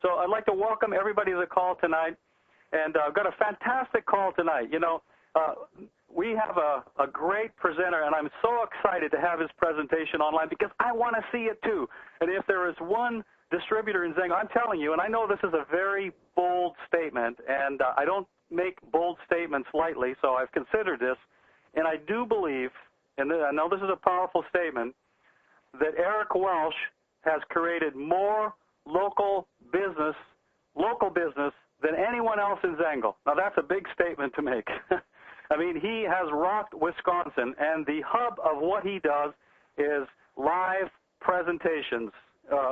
So I'd like to welcome everybody to the call tonight, and I've got a fantastic call tonight. You know, we have a great presenter, and I'm so excited to have his presentation online because I want to see it too. And if there is one distributor in Zango, I'm telling you, and I know this is a very bold statement, and I don't make bold statements lightly, so I've considered this, and I do believe, and I know this is a powerful statement, that Eric Welch has created more local business than anyone else in Zango. Now, that's a big statement to make. I mean, he has rocked Wisconsin, and the hub of what he does is live presentations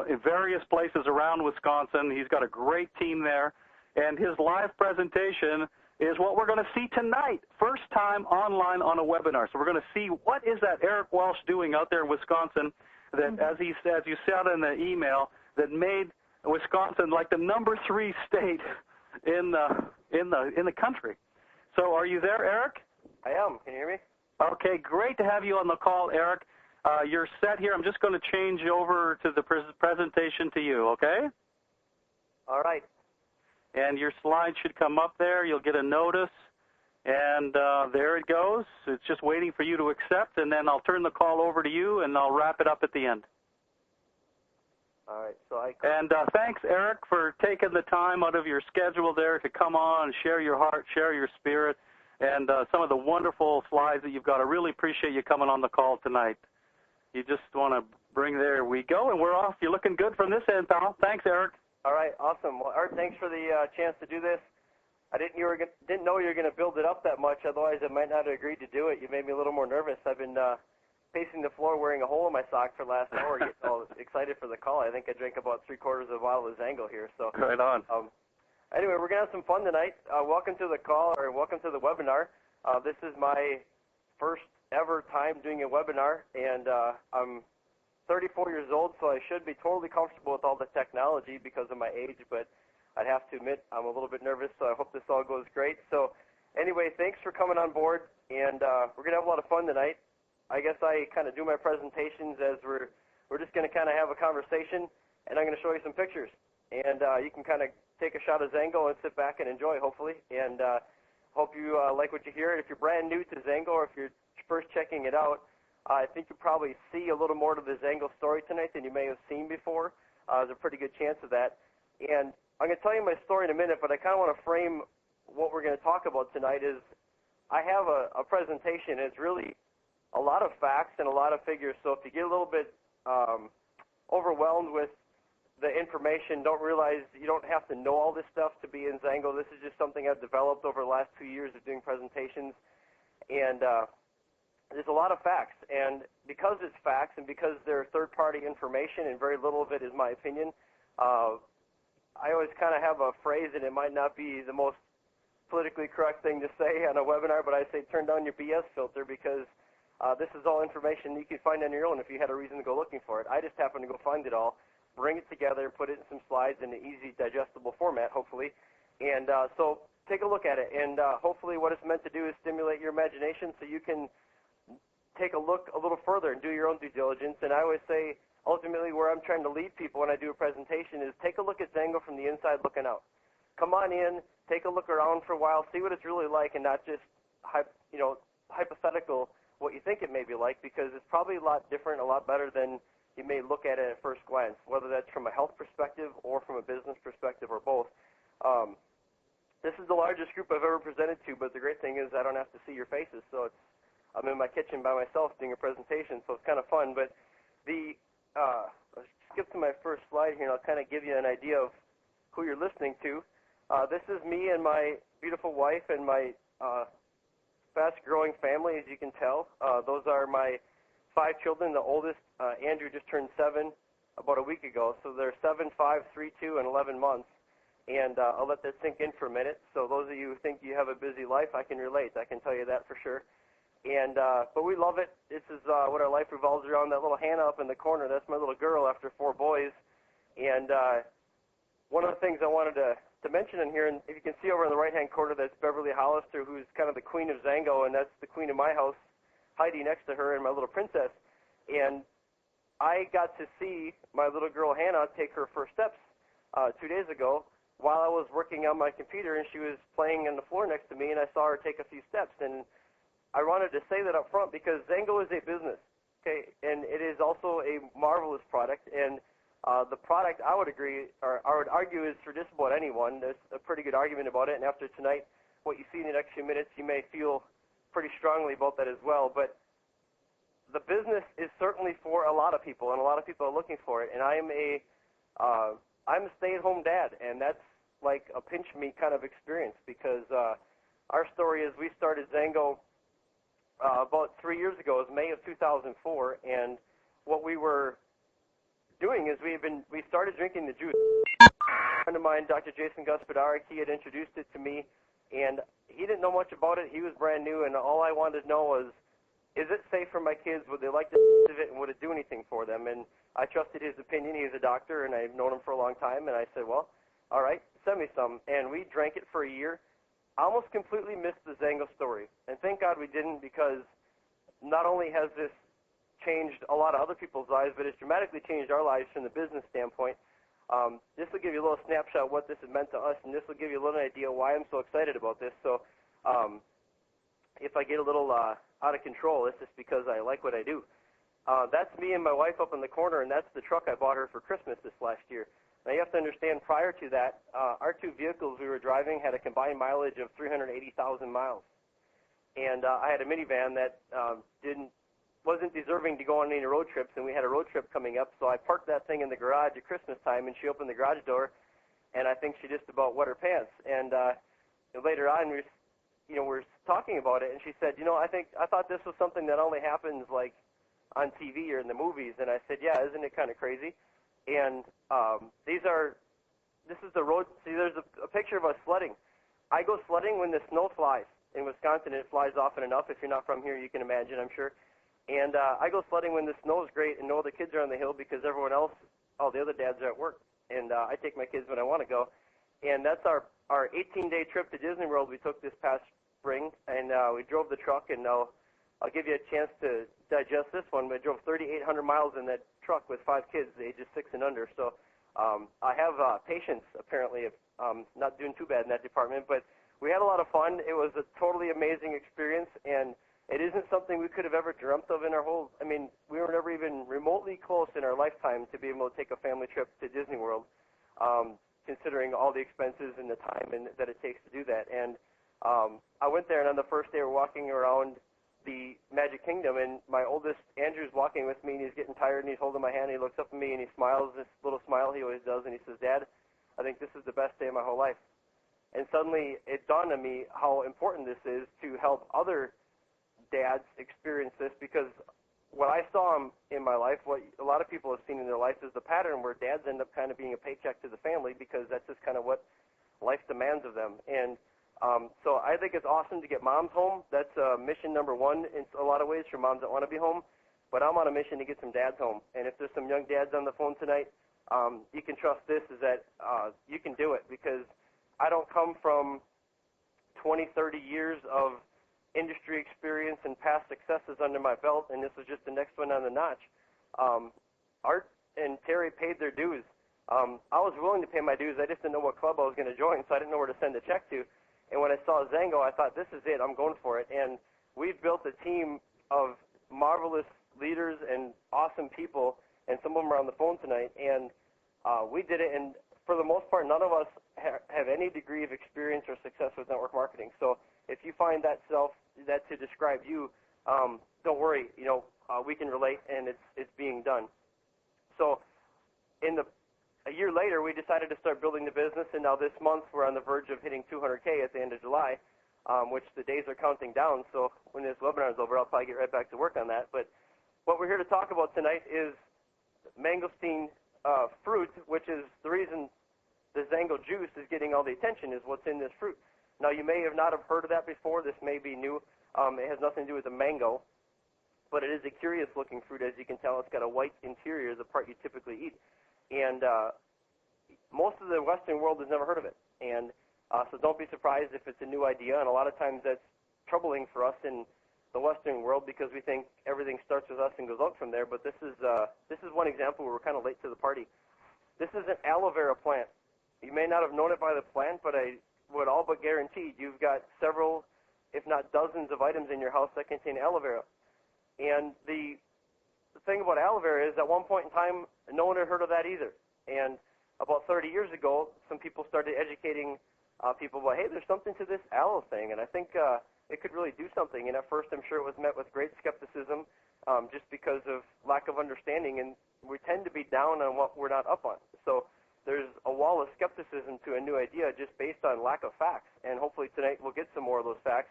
in various places around Wisconsin. He's got a great team there, and his live presentation is what we're going to see tonight, first time online on a webinar. So we're going to see what is that Eric Welch doing out there in Wisconsin that, as you said in the email, that made Wisconsin like the #3 state in the country. So are you there, Eric? I am. Can you hear me? Okay, great to have you on the call, Eric. You're set here. I'm just going to change over to the presentation to you, okay? All right. And your slide should come up there. You'll get a notice, and there it goes. It's just waiting for you to accept, and then I'll turn the call over to you, and I'll wrap it up at the end. All right. So And thanks, Eric, for taking the time out of your schedule there to come on and share your heart, share your spirit, and some of the wonderful slides that you've got. I really appreciate you coming on the call tonight. You just want to bring, there we go, and we're off. You're looking good from this end, pal. Thanks, Eric. All right, awesome. Well, Art, thanks for the chance to do this. I didn't know you were going to build it up that much, otherwise I might not have agreed to do it. You made me a little more nervous. I've been pacing the floor wearing a hole in my sock for the last hour, getting all excited for the call. I think I drank about 3/4 of a bottle of Zango here. So right on. Anyway, we're going to have some fun tonight. Welcome to the call, or welcome to the webinar. This is my first ever time doing a webinar, and I'm 34 years old, so I should be totally comfortable with all the technology because of my age, but I'd have to admit I'm a little bit nervous, so I hope this all goes great. So anyway, thanks for coming on board, and we're going to have a lot of fun tonight. I guess I kind of do my presentations as we're just going to kind of have a conversation, and I'm going to show you some pictures. And you can kind of take a shot of Zango and sit back and enjoy, hopefully. And hope you like what you hear. If you're brand new to Zango, or if you're first checking it out, I think you'll probably see a little more to the Zango story tonight than you may have seen before. There's a pretty good chance of that. And I'm going to tell you my story in a minute, but I kind of want to frame what we're going to talk about tonight. Is I have a presentation. It's really a lot of facts and a lot of figures. So if you get a little bit overwhelmed with the information, don't realize you don't have to know all this stuff to be in Zango. This is just something I've developed over the last 2 years of doing presentations. And there's a lot of facts, and because it's facts and because they're third-party information and very little of it is my opinion, I always kind of have a phrase, and it might not be the most politically correct thing to say on a webinar, but I say turn down your BS filter, because this is all information you can find on your own if you had a reason to go looking for it. I just happen to go find it all, bring it together, put it in some slides in an easy, digestible format, hopefully, and so take a look at it, and hopefully what it's meant to do is stimulate your imagination so you can take a look a little further and do your own due diligence. And I always say, ultimately, where I'm trying to lead people when I do a presentation is take a look at Zango from the inside looking out. Come on in, take a look around for a while, see what it's really like, and not just hypothetical what you think it may be like, because it's probably a lot different, a lot better than you may look at it at first glance, whether that's from a health perspective or from a business perspective or both. This is the largest group I've ever presented to, but the great thing is I don't have to see your faces, so I'm in my kitchen by myself doing a presentation, so it's kind of fun. But let's skip to my first slide here, and I'll kind of give you an idea of who you're listening to. This is me and my beautiful wife and my fast-growing family, as you can tell. Those are my 5 children. The oldest, Andrew, just turned 7 about a week ago. So they're 7, 5, 3, 2, and 11 months. And I'll let that sink in for a minute. So those of you who think you have a busy life, I can relate. I can tell you that for sure. And but we love it. This is what our life revolves around. That little Hannah up in the corner, that's my little girl after 4 boys. And one of the things I wanted to mention in here, and if you can see over in the right-hand corner, that's Beverly Hollister, who's kind of the queen of Zango, and that's the queen of my house, Heidi next to her, and my little princess. And I got to see my little girl Hannah take her first steps 2 days ago while I was working on my computer, and she was playing on the floor next to me, and I saw her take a few steps. And I wanted to say that up front because Zango is a business, okay, and it is also a marvelous product. And the product, I would agree, or I would argue, is for just about anyone. There's a pretty good argument about it, and after tonight, what you see in the next few minutes, you may feel pretty strongly about that as well. But the business is certainly for a lot of people, and a lot of people are looking for it. And I'm a stay-at-home dad, and that's like a pinch-me kind of experience because our story is we started Zango about 3 years ago. It was May of 2004, and what we were doing is we started drinking the juice. A friend of mine, Dr. Jason Gospodarek, he had introduced it to me, and he didn't know much about it. He was brand new, and all I wanted to know was, is it safe for my kids? Would they like to taste of it, and would it do anything for them? And I trusted his opinion. He's a doctor, and I've known him for a long time, and I said, well, all right, send me some. And we drank it for a year. I almost completely missed the Zango story, and thank God we didn't, because not only has this changed a lot of other people's lives, but it's dramatically changed our lives from the business standpoint. This will give you a little snapshot of what this has meant to us, and this will give you a little idea why I'm so excited about this. So if I get a little out of control, it's just because I like what I do. That's me and my wife up in the corner, and that's the truck I bought her for Christmas this last year. Now, you have to understand, prior to that, our two vehicles we were driving had a combined mileage of 380,000 miles. And I had a minivan that wasn't deserving to go on any road trips, and we had a road trip coming up, so I parked that thing in the garage at Christmas time, and she opened the garage door, and I think she just about wet her pants. And later on, we're talking about it, and she said, I thought this was something that only happens like on TV or in the movies. And I said, yeah, isn't it kind of crazy? And this is the road. See, there's a picture of us sledding. I go sledding when the snow flies. In Wisconsin, it flies often enough. If you're not from here, you can imagine, I'm sure. And I go sledding when the snow is great and no other kids are on the hill because everyone else, all the other dads are at work. And I take my kids when I want to go. And that's our 18-day trip to Disney World we took this past spring. And we drove the truck, and I'll give you a chance to digest this one. We drove 3,800 miles in that truck with 5 kids, ages 6 and under. So I have patience, apparently. Not doing too bad in that department. But we had a lot of fun. It was a totally amazing experience, and it isn't something we could have ever dreamt of in our whole, we were never even remotely close in our lifetime to be able to take a family trip to Disney World, considering all the expenses and the time that it takes to do that. And I went there, and on the first day we're walking around the Magic Kingdom, and my oldest, Andrew's walking with me, and he's getting tired, and he's holding my hand, and he looks up at me, and he smiles, this little smile he always does, and he says, Dad, I think this is the best day of my whole life. And suddenly it dawned on me how important this is to help other dads experience this, because what I saw in my life, what a lot of people have seen in their life, is the pattern where dads end up kind of being a paycheck to the family because that's just kind of what life demands of them. And so I think it's awesome to get moms home. That's mission number one in a lot of ways for moms that want to be home. But I'm on a mission to get some dads home. And if there's some young dads on the phone tonight, you can trust this, is that you can do it, because I don't come from 20, 30 years of industry experience and past successes under my belt, and this was just the next one on the notch. Art and Terry paid their dues. I was willing to pay my dues. I just didn't know what club I was going to join, so I didn't know where to send a check to. And when I saw Zango, I thought, this is it. I'm going for it. And we've built a team of marvelous leaders and awesome people, and some of them are on the phone tonight. And we did it, and for the most part, none of us have any degree of experience or success with network marketing. So if you find that to describe you, don't worry. We can relate, and it's being done. So a year later, we decided to start building the business, and now this month we're on the verge of hitting 200K at the end of July, which the days are counting down. So when this webinar is over, I'll probably get right back to work on that. But what we're here to talk about tonight is mangosteen fruit, which is the reason the Zango juice is getting all the attention, is what's in this fruit. Now, you may not have heard of that before. This may be new. It has nothing to do with the mango, but it is a curious-looking fruit. As you can tell, it's got a white interior, the part you typically eat. And most of the Western world has never heard of it. And so don't be surprised if it's a new idea. And a lot of times that's troubling for us in the Western world because we think everything starts with us and goes out from there. But this is one example where we're kind of late to the party. This is an aloe vera plant. You may not have known it by the plant, but I would all but guarantee you've got several, if not dozens of items in your house that contain aloe vera. And the thing about aloe vera is at one point in time, no one had heard of that either. And about 30 years ago, some people started educating people about, hey, there's something to this aloe thing, and I think it could really do something. And at first, I'm sure it was met with great skepticism just because of lack of understanding, and we tend to be down on what we're not up on. So there's a wall of skepticism to a new idea just based on lack of facts. And hopefully tonight we'll get some more of those facts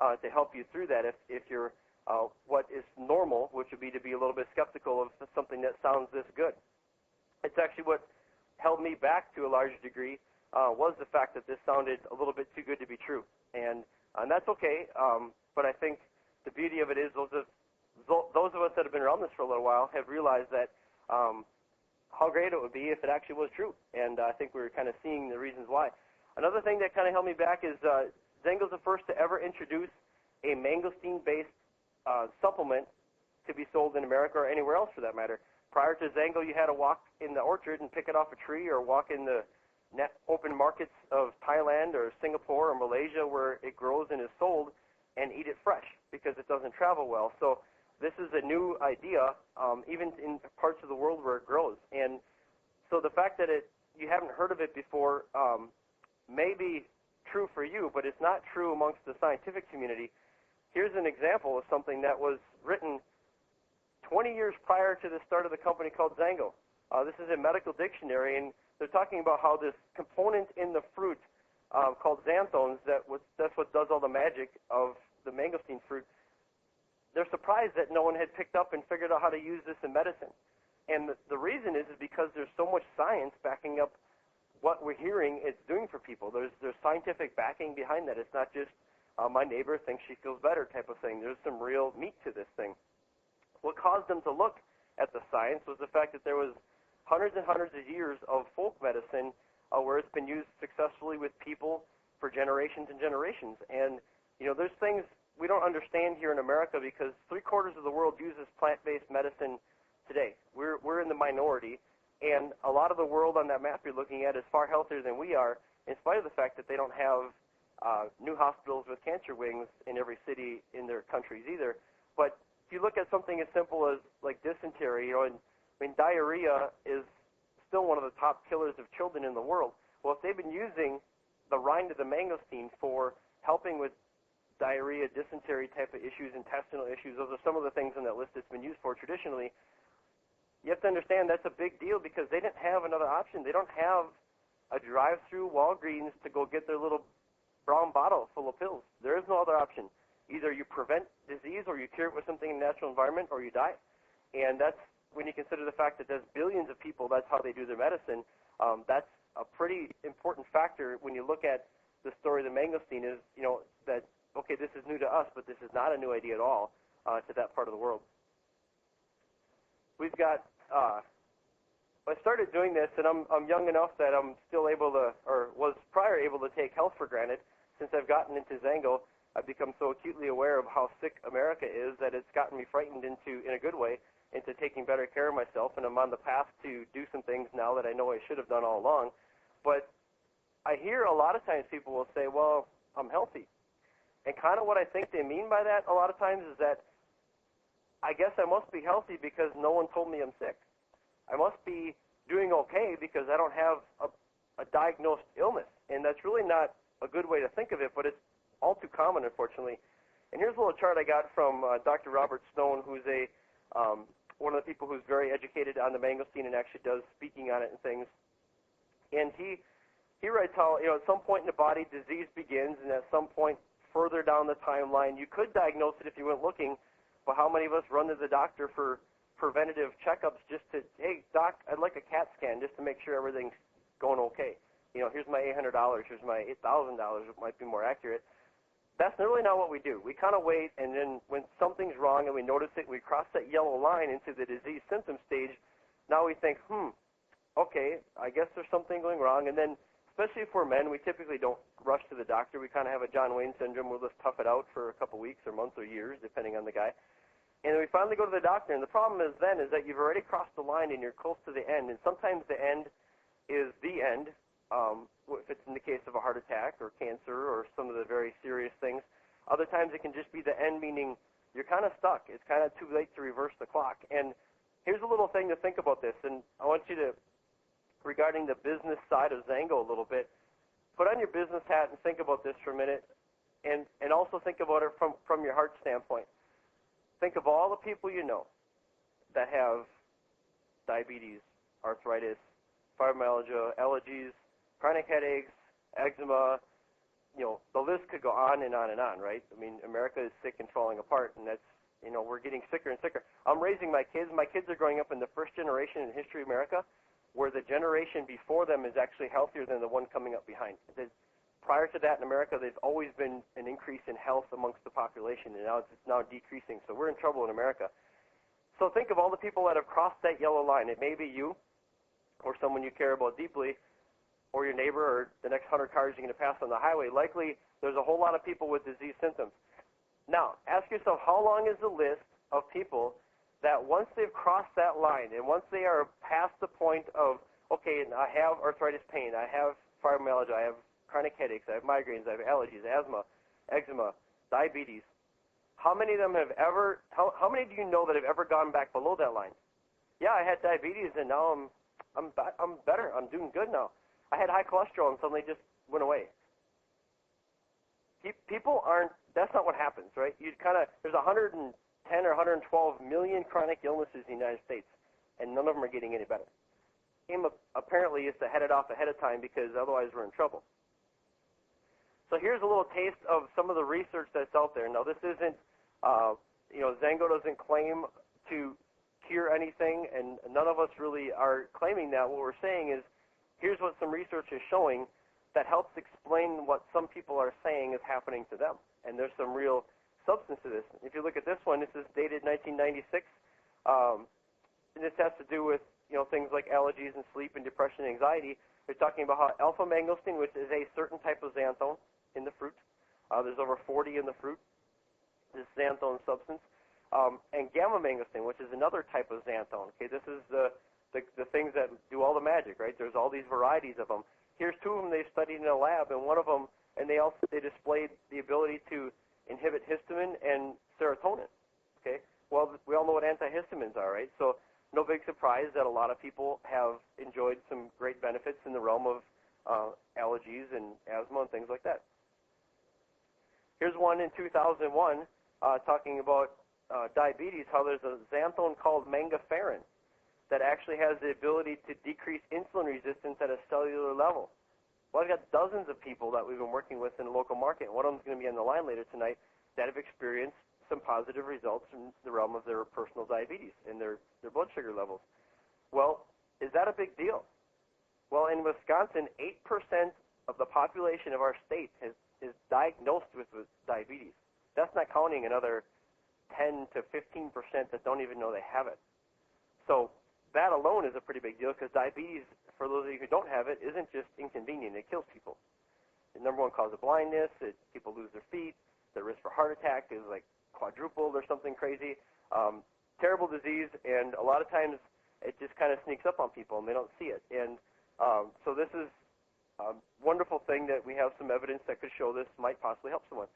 to help you through that if you're what is normal, which would be to be a little bit skeptical of something that sounds this good. It's actually what held me back to a large degree was the fact that this sounded a little bit too good to be true. And that's okay, but I think the beauty of it is those of us that have been around this for a little while have realized that how great it would be if it actually was true. And I think we're kind of seeing the reasons why. Another thing that kind of held me back is Zango's the first to ever introduce a mangosteen-based supplement to be sold in America or anywhere else for that matter. Prior to Zango, you had to walk in the orchard and pick it off a tree or walk in the open markets of Thailand or Singapore or Malaysia where it grows and is sold and eat it fresh because it doesn't travel well. So this is a new idea, even in parts of the world where it grows. And so the fact that you haven't heard of it before may be true for you, but it's not true amongst the scientific community. Here's an example of something that was written 20 years prior to the start of the company called Zango. This is a medical dictionary, and they're talking about how this component in the fruit called xanthones, that's what does all the magic of the mangosteen fruit. They're surprised that no one had picked up and figured out how to use this in medicine. And the reason is because there's so much science backing up what we're hearing it's doing for people. There's scientific backing behind that. It's not just my neighbor thinks she feels better type of thing. There's some real meat to this thing. What caused them to look at the science was the fact that there was hundreds and hundreds of years of folk medicine where it's been used successfully with people for generations and generations. And, there's things we don't understand here in America because 3/4 of the world uses plant-based medicine today. We're in the minority, and a lot of the world on that map you're looking at is far healthier than we are, in spite of the fact that they don't have new hospitals with cancer wings in every city in their countries either. But if you look at something as simple as like dysentery, diarrhea is still one of the top killers of children in the world. Well, if they've been using the rind of the mangosteen for helping with diarrhea, dysentery type of issues, intestinal issues, those are some of the things on that list it's been used for traditionally. You have to understand that's a big deal because they didn't have another option. They don't have a drive-through Walgreens to go get their little brown bottle full of pills. There is no other option. Either you prevent disease or you cure it with something in the natural environment or you die. And that's when you consider the fact that there's billions of people, that's how they do their medicine. That's a pretty important factor when you look at the story of the mangosteen is, that, okay, this is new to us, but this is not a new idea at all to that part of the world. We've got, I started doing this, and I'm young enough that I'm still able to, or was prior able to take health for granted. Since I've gotten into Zango, I've become so acutely aware of how sick America is that it's gotten me frightened in a good way, into taking better care of myself, and I'm on the path to do some things now that I know I should have done all along. But I hear a lot of times people will say, well, I'm healthy. And kind of what I think they mean by that a lot of times is that I guess I must be healthy because no one told me I'm sick. I must be doing okay because I don't have a diagnosed illness. And that's really not a good way to think of it, but it's all too common, unfortunately. And here's a little chart I got from Dr. Robert Stone, who's one of the people who's very educated on the mangosteen and actually does speaking on it and things. And he writes how, at some point in the body, disease begins, and at some point further down the timeline, you could diagnose it if you went looking, but how many of us run to the doctor for preventative checkups just to, hey, doc, I'd like a CAT scan just to make sure everything's going okay. Here's my $800, here's my $8,000, it might be more accurate. That's really not what we do. We kind of wait, and then when something's wrong and we notice it, we cross that yellow line into the disease symptom stage. Now we think, okay, I guess there's something going wrong. And then, especially if we're men, we typically don't rush to the doctor. We kind of have a John Wayne syndrome. We'll just tough it out for a couple weeks or months or years, depending on the guy. And then we finally go to the doctor, and the problem is then is that you've already crossed the line and you're close to the end. And sometimes the end is the end, if it's in the case of a heart attack or cancer or some of the very serious things. Other times it can just be the end, meaning you're kind of stuck. It's kind of too late to reverse the clock. And here's a little thing to think about this, and I want you to, regarding the business side of Zango a little bit, put on your business hat and think about this for a minute, and also think about it from your heart standpoint. Think of all the people you know that have diabetes, arthritis, fibromyalgia, allergies, chronic headaches, eczema. The list could go on and on and on, right? I mean, America is sick and falling apart, and that's, we're getting sicker and sicker. I'm raising my kids. My kids are growing up in the first generation in history of America where the generation before them is actually healthier than the one coming up behind. Prior to that in America, there's always been an increase in health amongst the population, and now it's now decreasing. So we're in trouble in America. So think of all the people that have crossed that yellow line. It may be you or someone you care about deeply, or your neighbor, or the next 100 cars you're going to pass on the highway. Likely there's a whole lot of people with disease symptoms. Now, ask yourself, how long is the list of people that once they've crossed that line and once they are past the point of, okay, I have arthritis pain, I have fibromyalgia, I have chronic headaches, I have migraines, I have allergies, asthma, eczema, diabetes, how many of them have ever, how many do you know that have ever gone back below that line? Yeah, I had diabetes and now I'm better, I'm doing good now. I had high cholesterol and suddenly just went away. People aren't, that's not what happens, right? There's 110 or 112 million chronic illnesses in the United States, and none of them are getting any better. Apparently is to head it off ahead of time because otherwise we're in trouble. So here's a little taste of some of the research that's out there. Now this isn't, Zango doesn't claim to cure anything, and none of us really are claiming that. What we're saying is, here's what some research is showing that helps explain what some people are saying is happening to them. And there's some real substance to this. If you look at this one, this is dated 1996. And this has to do with, things like allergies and sleep and depression and anxiety. They're talking about how alpha-mangosteen, which is a certain type of xanthone in the fruit. There's over 40 in the fruit, this xanthone substance. And gamma-mangosteen, which is another type of xanthone. Okay, this is the things that do all the magic, right? There's all these varieties of them. Here's two of them they studied in a lab, and one of them, and they displayed the ability to inhibit histamine and serotonin. Okay, well, we all know what antihistamines are, right? So no big surprise that a lot of people have enjoyed some great benefits in the realm of allergies and asthma and things like that. Here's one in 2001 talking about diabetes, how there's a xanthone called mangaferin that actually has the ability to decrease insulin resistance at a cellular level. Well, I've got dozens of people that we've been working with in the local market, and one of them's going to be on the line later tonight, that have experienced some positive results in the realm of their personal diabetes and their blood sugar levels. Well, is that a big deal? Well, in Wisconsin, 8% of the population of our state is diagnosed with diabetes. That's not counting another 10 to 15% that don't even know they have it. So that alone is a pretty big deal because diabetes, for those of you who don't have it, isn't just inconvenient. It kills people. The number one cause of blindness, people lose their feet. The risk for heart attack is like quadrupled or something crazy. Terrible disease, and a lot of times it just kind of sneaks up on people and they don't see it. And so this is a wonderful thing that we have some evidence that could show this might possibly help someone.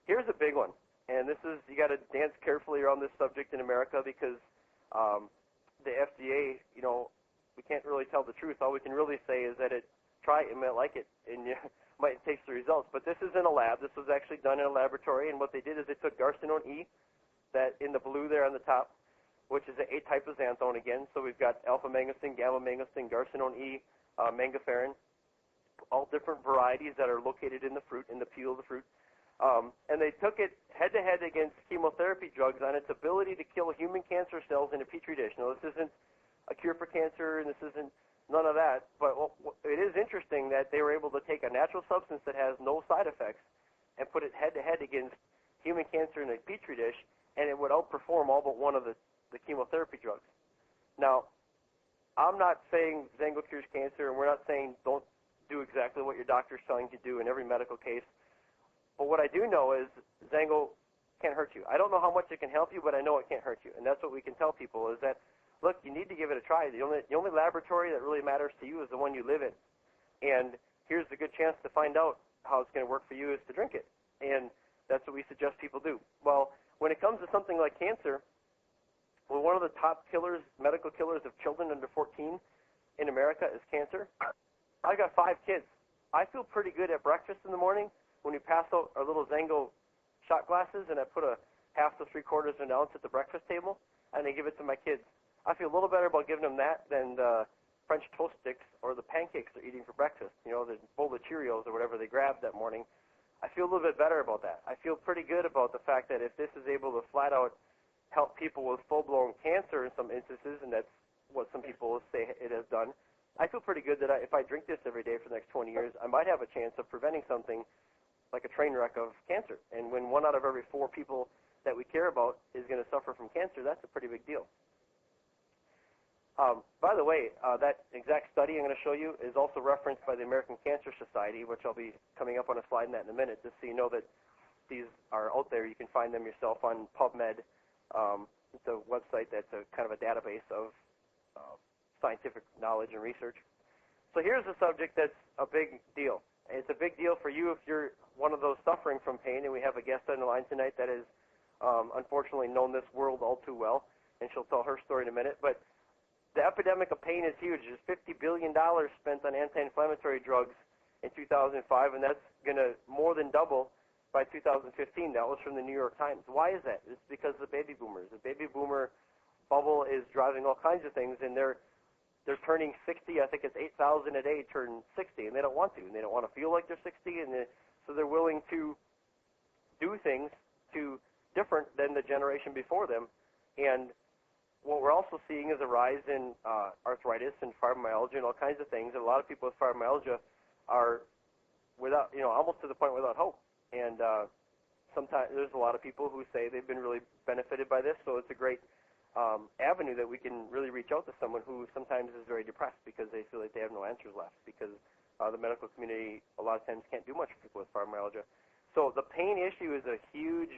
Here's a big one, and this is, you got to dance carefully around this subject in America because the FDA, we can't really tell the truth. All we can really say is that try it, you might like it, and you might taste the results. But this is in a lab. This was actually done in a laboratory, and what they did is they took garcinone E, that in the blue there on the top, which is an A type of xanthone again. So we've got alpha-mangosteen, gamma-mangosteen, garcinone E, mangaferin, all different varieties that are located in the fruit, in the peel of the fruit. And they took it head-to-head against chemotherapy drugs on its ability to kill human cancer cells in a petri dish. Now, this isn't a cure for cancer, and this isn't none of that, but it is interesting that they were able to take a natural substance that has no side effects and put it head-to-head against human cancer in a petri dish, and it would outperform all but one of the chemotherapy drugs. Now, I'm not saying Zango cures cancer, and we're not saying don't do exactly what your doctor's telling you to do in every medical case. But what I do know is Zango can't hurt you. I don't know how much it can help you, but I know it can't hurt you. And that's what we can tell people is that, look, you need to give it a try. The only laboratory that really matters to you is the one you live in. And here's a good chance to find out how it's going to work for you is to drink it. And that's what we suggest people do. Well, when it comes to something like cancer, well, one of the top killers, medical killers of children under 14 in America is cancer. I got 5 kids. I feel pretty good at breakfast in the morning when we pass out our little Zango shot glasses and I put a half to 3/4 of an ounce at the breakfast table and I give it to my kids. I feel a little better about giving them that than the French toast sticks or the pancakes they're eating for breakfast, you know, the bowl of Cheerios or whatever they grabbed that morning. I feel a little bit better about that. I feel pretty good about the fact that if this is able to flat out help people with full-blown cancer in some instances, and that's what some people say it has done, I feel pretty good that if I drink this every day for the next 20 years, I might have a chance of preventing something like a train wreck of cancer. And when 1 out of every 4 people that we care about is going to suffer from cancer, that's a pretty big deal. By the way, that exact study I'm going to show you is also referenced by the American Cancer Society, which I'll be coming up on a slide in that in a minute, just so you know that these are out there. You can find them yourself on PubMed. It's a website that's a kind of a database of scientific knowledge and research. So here's a subject that's a big deal. It's a big deal for you if you're one of those suffering from pain, and we have a guest on the line tonight that has unfortunately known this world all too well, and she'll tell her story in a minute. But the epidemic of pain is huge. There's $50 billion spent on anti-inflammatory drugs in 2005, and that's going to more than double by 2015. That was from the New York Times. Why is that? It's because of the baby boomers. The baby boomer bubble is driving all kinds of things, and they're turning 60. I think it's 8,000 a day turn 60, and they don't want to. And they don't want to feel like they're 60, and so they're willing to do things different than the generation before them. And what we're also seeing is a rise in arthritis and fibromyalgia and all kinds of things. And a lot of people with fibromyalgia are without, almost to the point without hope. And sometimes there's a lot of people who say they've been really benefited by this. So it's a great avenue that we can really reach out to someone who sometimes is very depressed because they feel like they have no answers left, because the medical community a lot of times can't do much for people with fibromyalgia. So the pain issue is a huge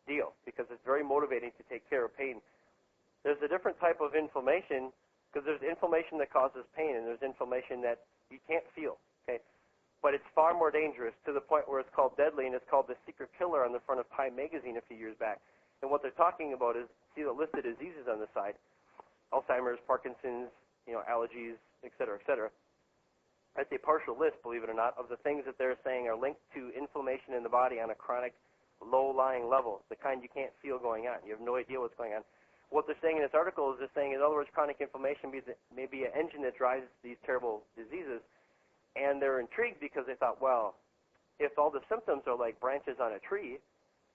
deal because it's very motivating to take care of pain. There's a different type of inflammation, because there's inflammation that causes pain, and there's inflammation that you can't feel, okay? But it's far more dangerous to the point where it's called deadly, and it's called the secret killer on the front of Time magazine a few years back. And what they're talking about is, see the list of diseases on the side, Alzheimer's, Parkinson's, allergies, et cetera, et cetera. That's a partial list, believe it or not, of the things that they're saying are linked to inflammation in the body on a chronic, low-lying level, the kind you can't feel going on. You have no idea what's going on. What they're saying in this article is they're saying, in other words, chronic inflammation may be an engine that drives these terrible diseases. And they're intrigued because they thought, well, if all the symptoms are like branches on a tree,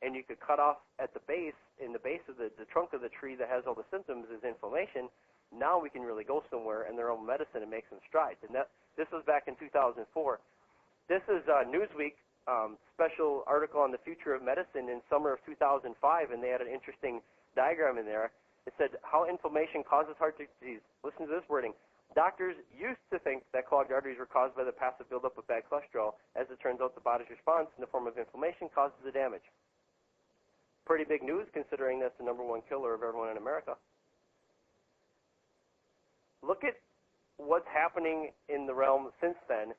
and you could cut off at the base, in the base of the trunk of the tree that has all the symptoms is inflammation, now we can really go somewhere in their own medicine and make some strides. And this was back in 2004. This is Newsweek special article on the future of medicine in summer of 2005, and they had an interesting diagram in there. It said how inflammation causes heart disease. Listen to this wording. Doctors used to think that clogged arteries were caused by the passive buildup of bad cholesterol. As it turns out, the body's response in the form of inflammation causes the damage. Pretty big news considering that's the #1 killer of everyone in America. Look at what's happening in the realm since then,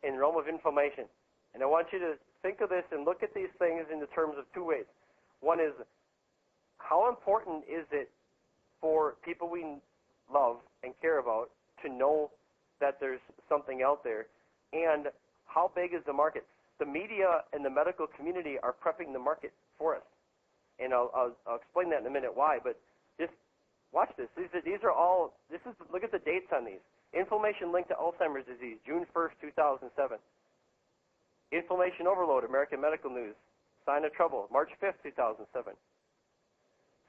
in the realm of inflammation. And I want you to think of this and look at these things in the terms of 2 ways. One is, how important is it for people we love and care about to know that there's something out there? And how big is the market? The media and the medical community are prepping the market for us. And I'll explain that in a minute why, but just watch this. These are all, look at the dates on these. Inflammation linked to Alzheimer's disease, June 1st, 2007. Inflammation overload, American Medical News, sign of trouble, March 5th, 2007.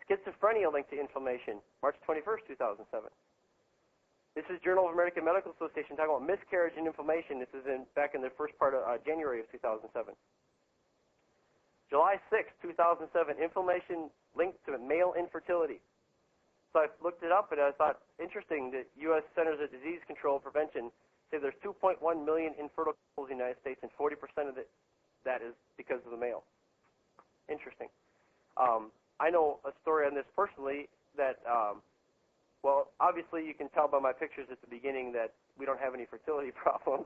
Schizophrenia linked to inflammation, March 21st, 2007. This is Journal of American Medical Association talking about miscarriage and inflammation. This is back in the first part of January of 2007. July 6th, 2007, inflammation linked to male infertility. So I looked it up, and I thought, interesting that U.S. Centers of Disease Control and Prevention say there's 2.1 million infertile couples in the United States, and 40% of that is because of the male. Interesting. I know a story on this personally that, well, obviously you can tell by my pictures at the beginning that we don't have any fertility problems.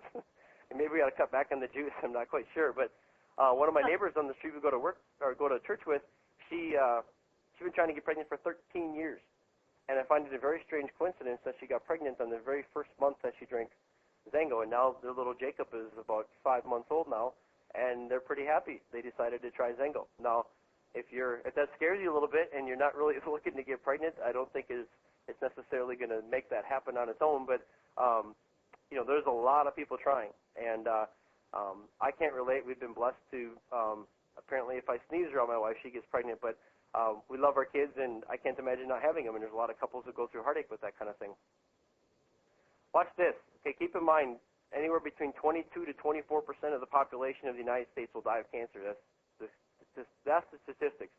maybe we got to cut back on the juice. I'm not quite sure, but one of my neighbors on the street we go to work or go to church with, she's been trying to get pregnant for 13 years, and I find it a very strange coincidence that she got pregnant on the very first month that she drank Zango, and now their little Jacob is about 5 months old now, and they're pretty happy. They decided to try Zango. Now, if that scares you a little bit and you're not really looking to get pregnant, I don't think it's necessarily going to make that happen on its own. But there's a lot of people trying, and I can't relate. We've been blessed to apparently, if I sneeze around my wife, she gets pregnant. But we love our kids, and I can't imagine not having them. And there's a lot of couples who go through heartache with that kind of thing. Watch this. Okay, keep in mind, anywhere between 22 to 24% of the population of the United States will die of cancer. That's the statistics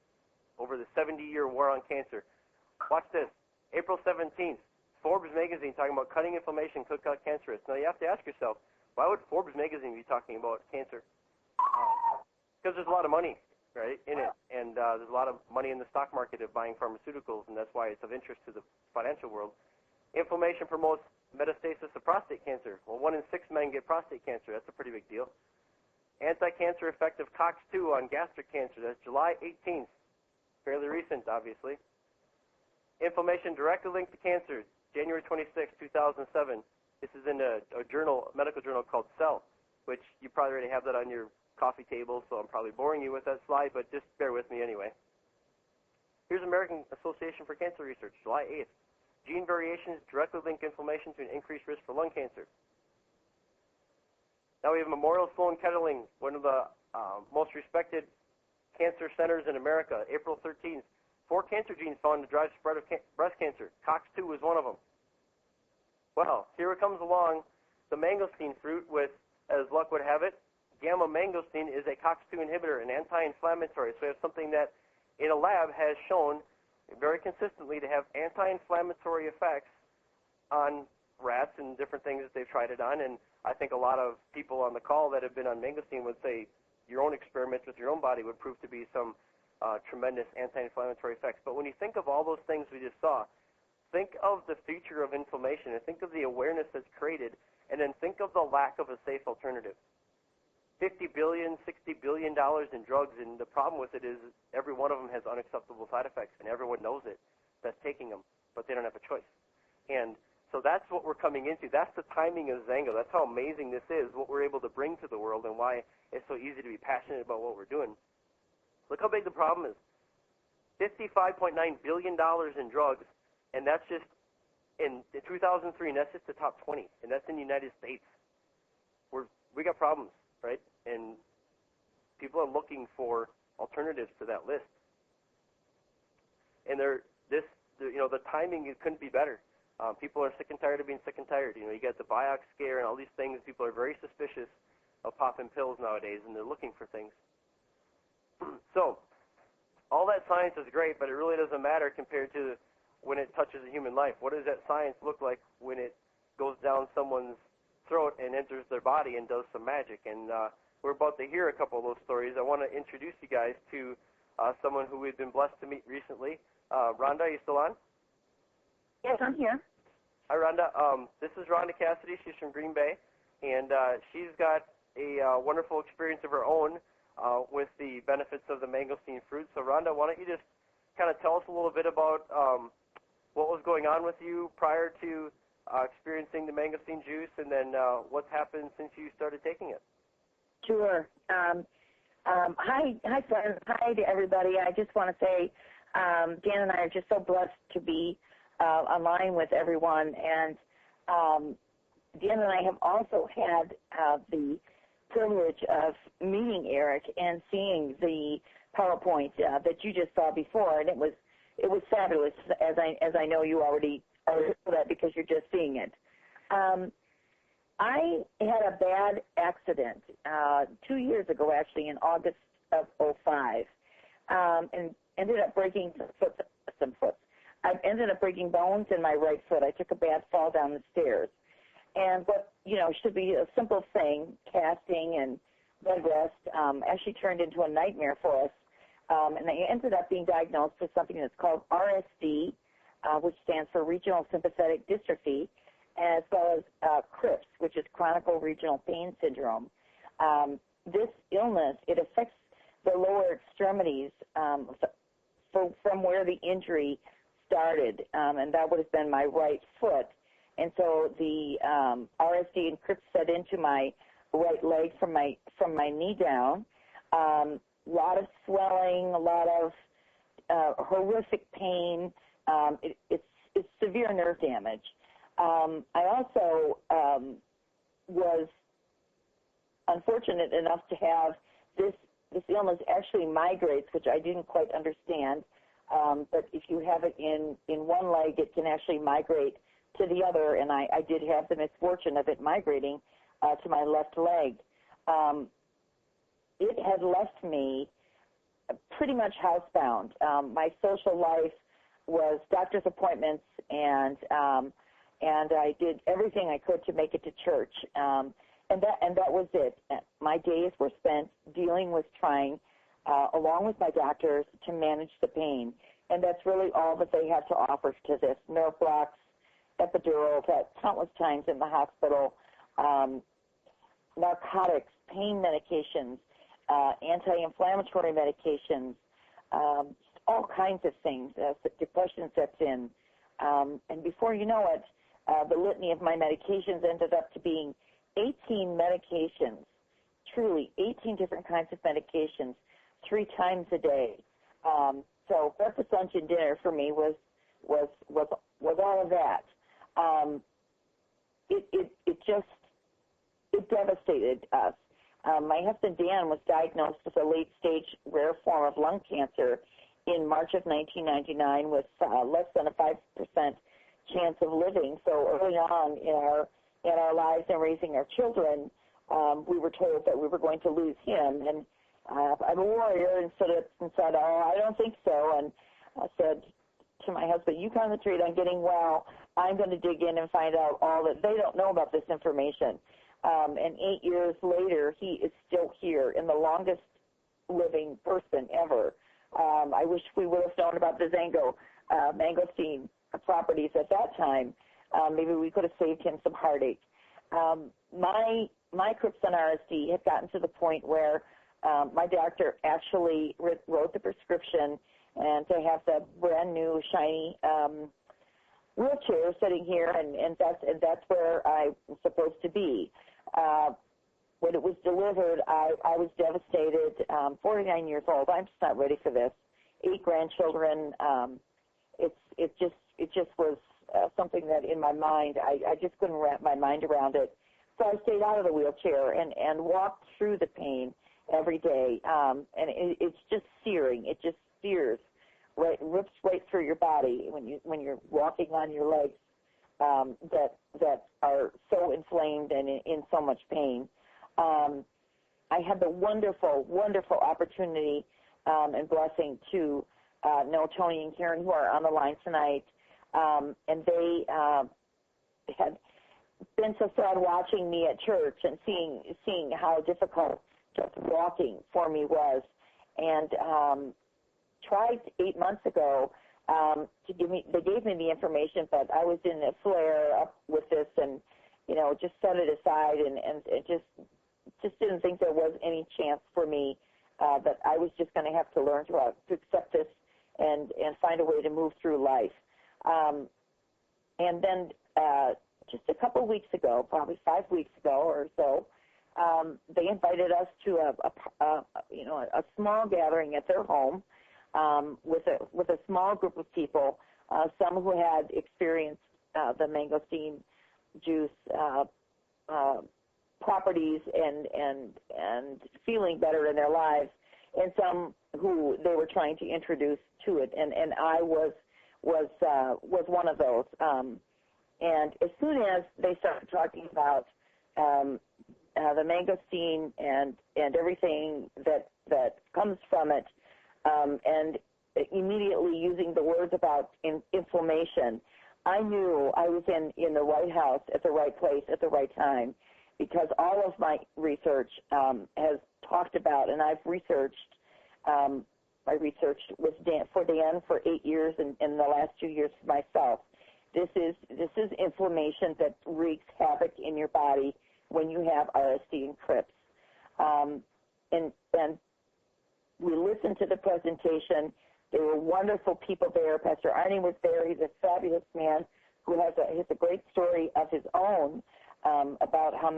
over the 70-year war on cancer. Watch this. April 17th, Forbes magazine talking about cutting inflammation could cut cancer risks. Now, you have to ask yourself, why would Forbes magazine be talking about cancer? Because there's a lot of money, right, in it, and there's a lot of money in the stock market of buying pharmaceuticals, and that's why it's of interest to the financial world. Inflammation promotes metastasis of prostate cancer. Well, 1 in 6 men get prostate cancer. That's a pretty big deal. Anti-cancer effect of COX-2 on gastric cancer. That's July 18th. Fairly recent, obviously. Inflammation directly linked to cancer. January 26, 2007. This is in a medical journal called Cell, which you probably already have that on your coffee table, so I'm probably boring you with that slide, but just bear with me anyway. Here's American Association for Cancer Research, July 8th. Gene variations directly link inflammation to an increased risk for lung cancer. Now we have Memorial Sloan Kettering, one of the most respected cancer centers in America, April 13th. 4 cancer genes found to drive spread of breast cancer. COX-2 was one of them. Well, here it comes along, the mangosteen fruit with, as luck would have it, gamma mangosteen is a COX-2 inhibitor, an anti-inflammatory. So we have something that in a lab has shown very consistently to have anti-inflammatory effects on rats and different things that they've tried it on. And I think a lot of people on the call that have been on mangosteen would say your own experiments with your own body would prove to be some tremendous anti-inflammatory effects. But when you think of all those things we just saw, think of the future of inflammation and think of the awareness that's created, and then think of the lack of a safe alternative. $50 billion, $60 billion in drugs, and the problem with it is every one of them has unacceptable side effects, and everyone knows it that's taking them, but they don't have a choice. And so that's what we're coming into. That's the timing of Zango. That's how amazing this is, what we're able to bring to the world, and why it's so easy to be passionate about what we're doing. Look how big the problem is. $55.9 billion in drugs, and that's just in 2003, and that's just the top 20, and that's in the United States. We got problems, right? And people are looking for alternatives to that list. And the timing, it couldn't be better. People are sick and tired of being sick and tired. You got the Vioxx scare and all these things. People are very suspicious of popping pills nowadays, and they're looking for things. So, all that science is great, but it really doesn't matter compared to when it touches a human life. What does that science look like when it goes down someone's throat and enters their body and does some magic? And we're about to hear a couple of those stories. I want to introduce you guys to someone who we've been blessed to meet recently. Rhonda, are you still on? Yes, I'm here. Hi, Rhonda. This is Rhonda Cassidy. She's from Green Bay, and she's got a wonderful experience of her own with the benefits of the mangosteen fruit. So, Rhonda, why don't you just kind of tell us a little bit about what was going on with you prior to experiencing the mangosteen juice, and then what's happened since you started taking it? Sure. Hi, friends. Hi to everybody. I just want to say Dan and I are just so blessed to be online with everyone. And Dan and I have also had the privilege of meeting Eric and seeing the PowerPoint that you just saw before, and it was fabulous. As I know you already know that because you're just seeing it. I had a bad accident 2 years ago, actually, in August of '05, and ended up breaking some foot. I ended up breaking bones in my right foot. I took a bad fall down the stairs. And what, should be a simple thing, casting and bed rest, actually turned into a nightmare for us. And I ended up being diagnosed with something that's called RSD, which stands for Regional Sympathetic Dystrophy. as well as CRIPS, which is chronic regional pain syndrome. This illness, it affects the lower extremities from where the injury started, and that would have been my right foot. And so the RSD and CRIPS set into my right leg from my knee down. A lot of swelling, a lot of horrific pain. It's severe nerve damage. I also was unfortunate enough to have this illness actually migrates, which I didn't quite understand. But if you have it in one leg, it can actually migrate to the other, and I did have the misfortune of it migrating to my left leg. It had left me pretty much housebound. My social life was doctor's appointments, and I did everything I could to make it to church. And that was it. My days were spent dealing with trying, along with my doctors, to manage the pain. And that's really all that they have to offer to this. Nerve blocks, epidurals, countless times in the hospital, narcotics, pain medications, anti-inflammatory medications, all kinds of things. Depression sets in. And before you know it, the litany of my medications ended up to being 18 medications, truly 18 different kinds of medications, 3 times a day. So breakfast, lunch, and dinner for me was all of that. It devastated us. My husband Dan was diagnosed with a late-stage rare form of lung cancer in March of 1999 with less than a 5% chance of living. So early on in our lives and raising our children, we were told that we were going to lose him. And I'm a warrior and said, oh, I don't think so. And I said to my husband, you concentrate on getting well. I'm going to dig in and find out all that they don't know about this information. And 8 years later, he is still here and the longest living person ever. I wish we would have known about the mangosteen properties at that time. Maybe we could have saved him some heartache. My CRIPS and RSD had gotten to the point where my doctor actually wrote the prescription and to have the brand new shiny wheelchair sitting here, and that's where I'm supposed to be. When it was delivered, I was devastated. 49 years old. I'm just not ready for this. 8 grandchildren. It just was something that in my mind I just couldn't wrap my mind around it. So I stayed out of the wheelchair and walked through the pain every day. And it's just searing. It just sears. Right, rips right through your body when you're walking on your legs that are so inflamed and in so much pain. I had the wonderful, wonderful opportunity and blessing to know Tony and Karen, who are on the line tonight, and they had been so sad watching me at church and seeing how difficult just walking for me was, and tried 8 months ago they gave me the information, but I was in a flare up with this and, just set it aside and it just didn't think there was any chance for me that I was just going to have to learn to accept this and find a way to move through life. And then just a couple of weeks ago, probably 5 weeks ago or so, they invited us to a small gathering at their home. With a small group of people, some who had experienced the mangosteen juice properties and feeling better in their lives, and some who they were trying to introduce to it, and I was one of those. And as soon as they started talking about the mangosteen and everything that comes from it, and immediately using the words about inflammation, I knew I was in the right house at the right place at the right time, because all of my research has talked about, and I've researched, I researched with Dan for 8 years and in the last 2 years for myself. This is inflammation that wreaks havoc in your body when you have RSD and Crips. And we listened to the presentation. There were wonderful people there. Pastor Arnie was there. He's a fabulous man who has a great story of his own about how the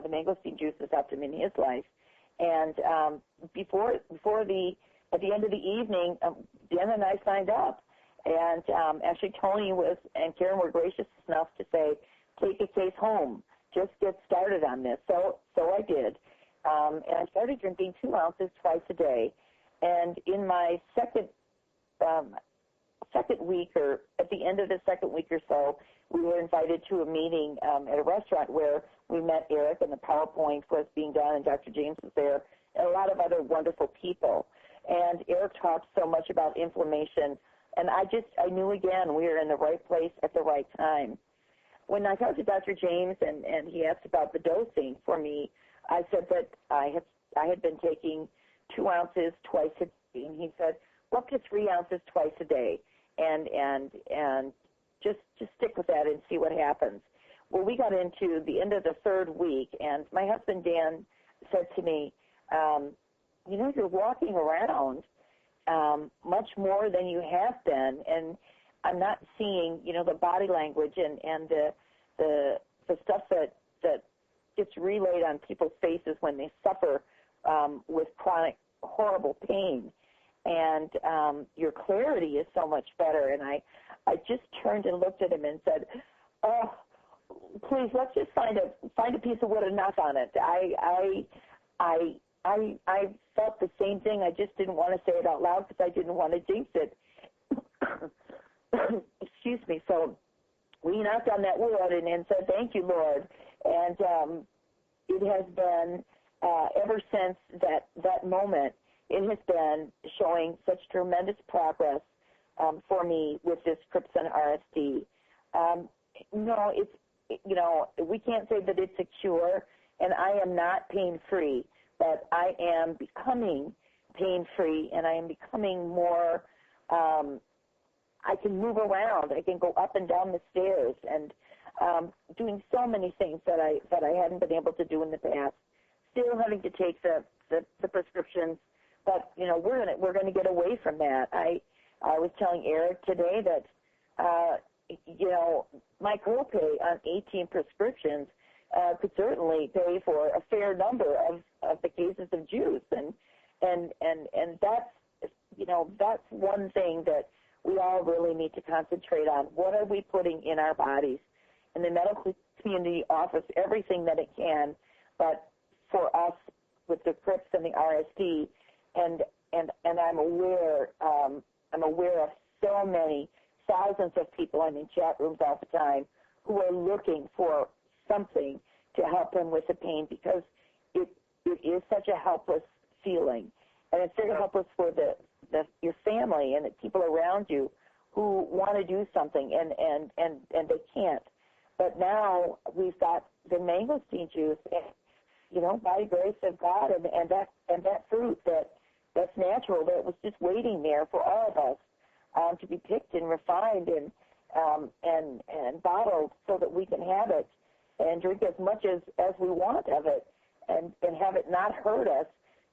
mangosteen juice has helped him in his life. And at the end of the evening, Dan and I signed up. And actually, Tony and Karen were gracious enough to say, take a case home. Just get started on this. So I did. And I started drinking 2 ounces twice a day. And in my second week, or at the end of the second week or so, we were invited to a meeting at a restaurant where we met Eric, and the PowerPoint was being done, and Dr. James was there, and a lot of other wonderful people. And Eric talked so much about inflammation, and I knew again we were in the right place at the right time. When I talked to Dr. James and he asked about the dosing for me, I said that I had been taking 2 ounces twice a day, and he said, well, up to 3 ounces twice a day, and just stick with that and see what happens. Well, we got into the end of the 3rd week, and my husband Dan said to me, you're walking around much more than you have been, and I'm not seeing, the body language and the stuff that gets relayed on people's faces when they suffer with chronic, horrible pain. And your clarity is so much better. And I just turned and looked at him and said, oh, please, let's just find a piece of wood and knock on it. I felt the same thing. I just didn't want to say it out loud because I didn't want to jinx it. Excuse me. So we knocked on that wood and said, thank you, Lord. And it has been, ever since that moment, it has been showing such tremendous progress for me with this Crips and RSD. No, we can't say that it's a cure, and I am not pain-free, but I am becoming pain-free, and I am becoming more, I can move around. I can go up and down the stairs, and doing so many things that I hadn't been able to do in the past. Still having to take the prescriptions, but we're going to get away from that. I was telling Eric today that my copay on 18 prescriptions could certainly pay for a fair number of the cases of juice, and that's one thing that we all really need to concentrate on. What are we putting in our bodies? And the medical community offers everything that it can, but for us with the Crips and the RSD, and I'm aware of so many thousands of people. I'm in chat rooms all the time who are looking for something to help them with the pain, because it is such a helpless feeling, and it's very helpless for your family and the people around you who want to do something and they can't. But now we've got the mangosteen juice, and, by the grace of God, and that fruit that's natural, that was just waiting there for all of us to be picked and refined and bottled so that we can have it and drink as much as we want of it and have it not hurt us.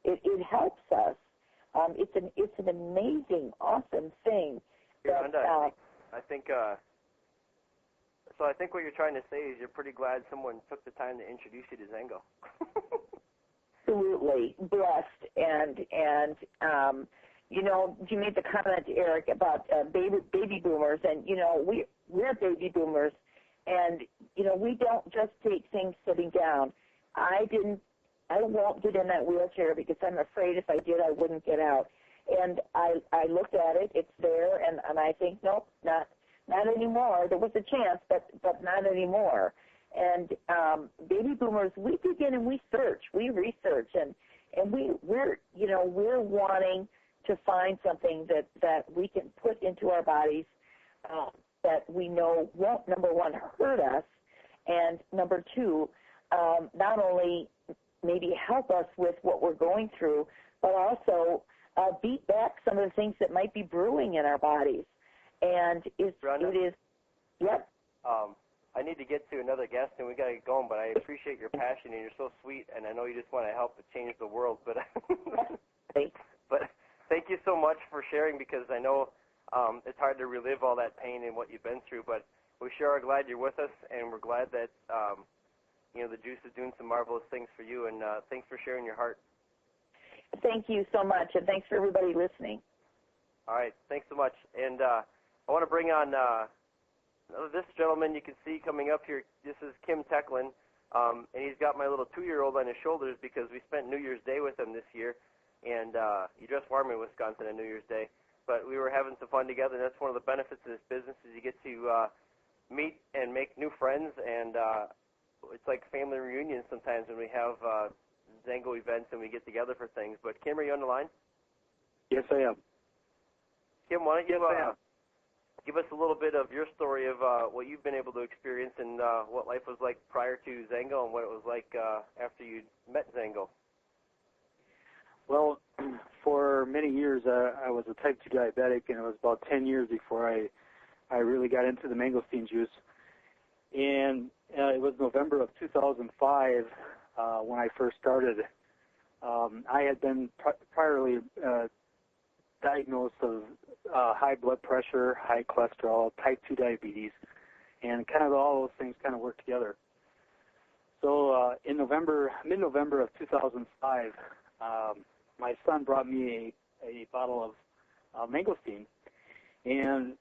It helps us. It's an amazing, awesome thing. Yolanda, I think I think what you're trying to say is you're pretty glad someone took the time to introduce you to Zengo. Absolutely blessed, and you made the comment, Eric, about baby boomers, and we're baby boomers, and we don't just take things sitting down. I won't get in that wheelchair because I'm afraid if I did I wouldn't get out. And I looked at it, it's there, and I think, nope, not anymore. There was a chance, but not anymore. And baby boomers, we begin and we search, we research, and we're wanting to find something that we can put into our bodies that we know won't, number one, hurt us, and number two, not only maybe help us with what we're going through, but also beat back some of the things that might be brewing in our bodies. And Brenda? it is, yep. I need to get to another guest, and we got to get going, but I appreciate your passion, and you're so sweet, and I know you just want to help to change the world. But thank you so much for sharing, because I know it's hard to relive all that pain and what you've been through, but we sure are glad you're with us, and we're glad that the juice is doing some marvelous things for you, and thanks for sharing your heart. Thank you so much, and thanks for everybody listening. All right, thanks so much. And I want to bring on this gentleman you can see coming up here. This is Kim Tecklin, and he's got my little 2-year-old on his shoulders because we spent New Year's Day with him this year, and you dress warm in Wisconsin on New Year's Day. But we were having some fun together, and that's one of the benefits of this business is you get to meet and make new friends, and it's like family reunions sometimes when we have Zango events and we get together for things. But Kim, are you on the line? Yes, I am. Kim, why don't you give us a little bit of your story of what you've been able to experience and what life was like prior to Zango and what it was like after you met Zango? Well, for many years I was a type 2 diabetic, and it was about 10 years before I really got into the mangosteen juice. And it was November of 2005 when I first started. I had been priorly diagnosed of high blood pressure, high cholesterol, type 2 diabetes, and kind of all those things kind of worked together. So in mid-November of 2005, my son brought me a bottle of mangosteen, and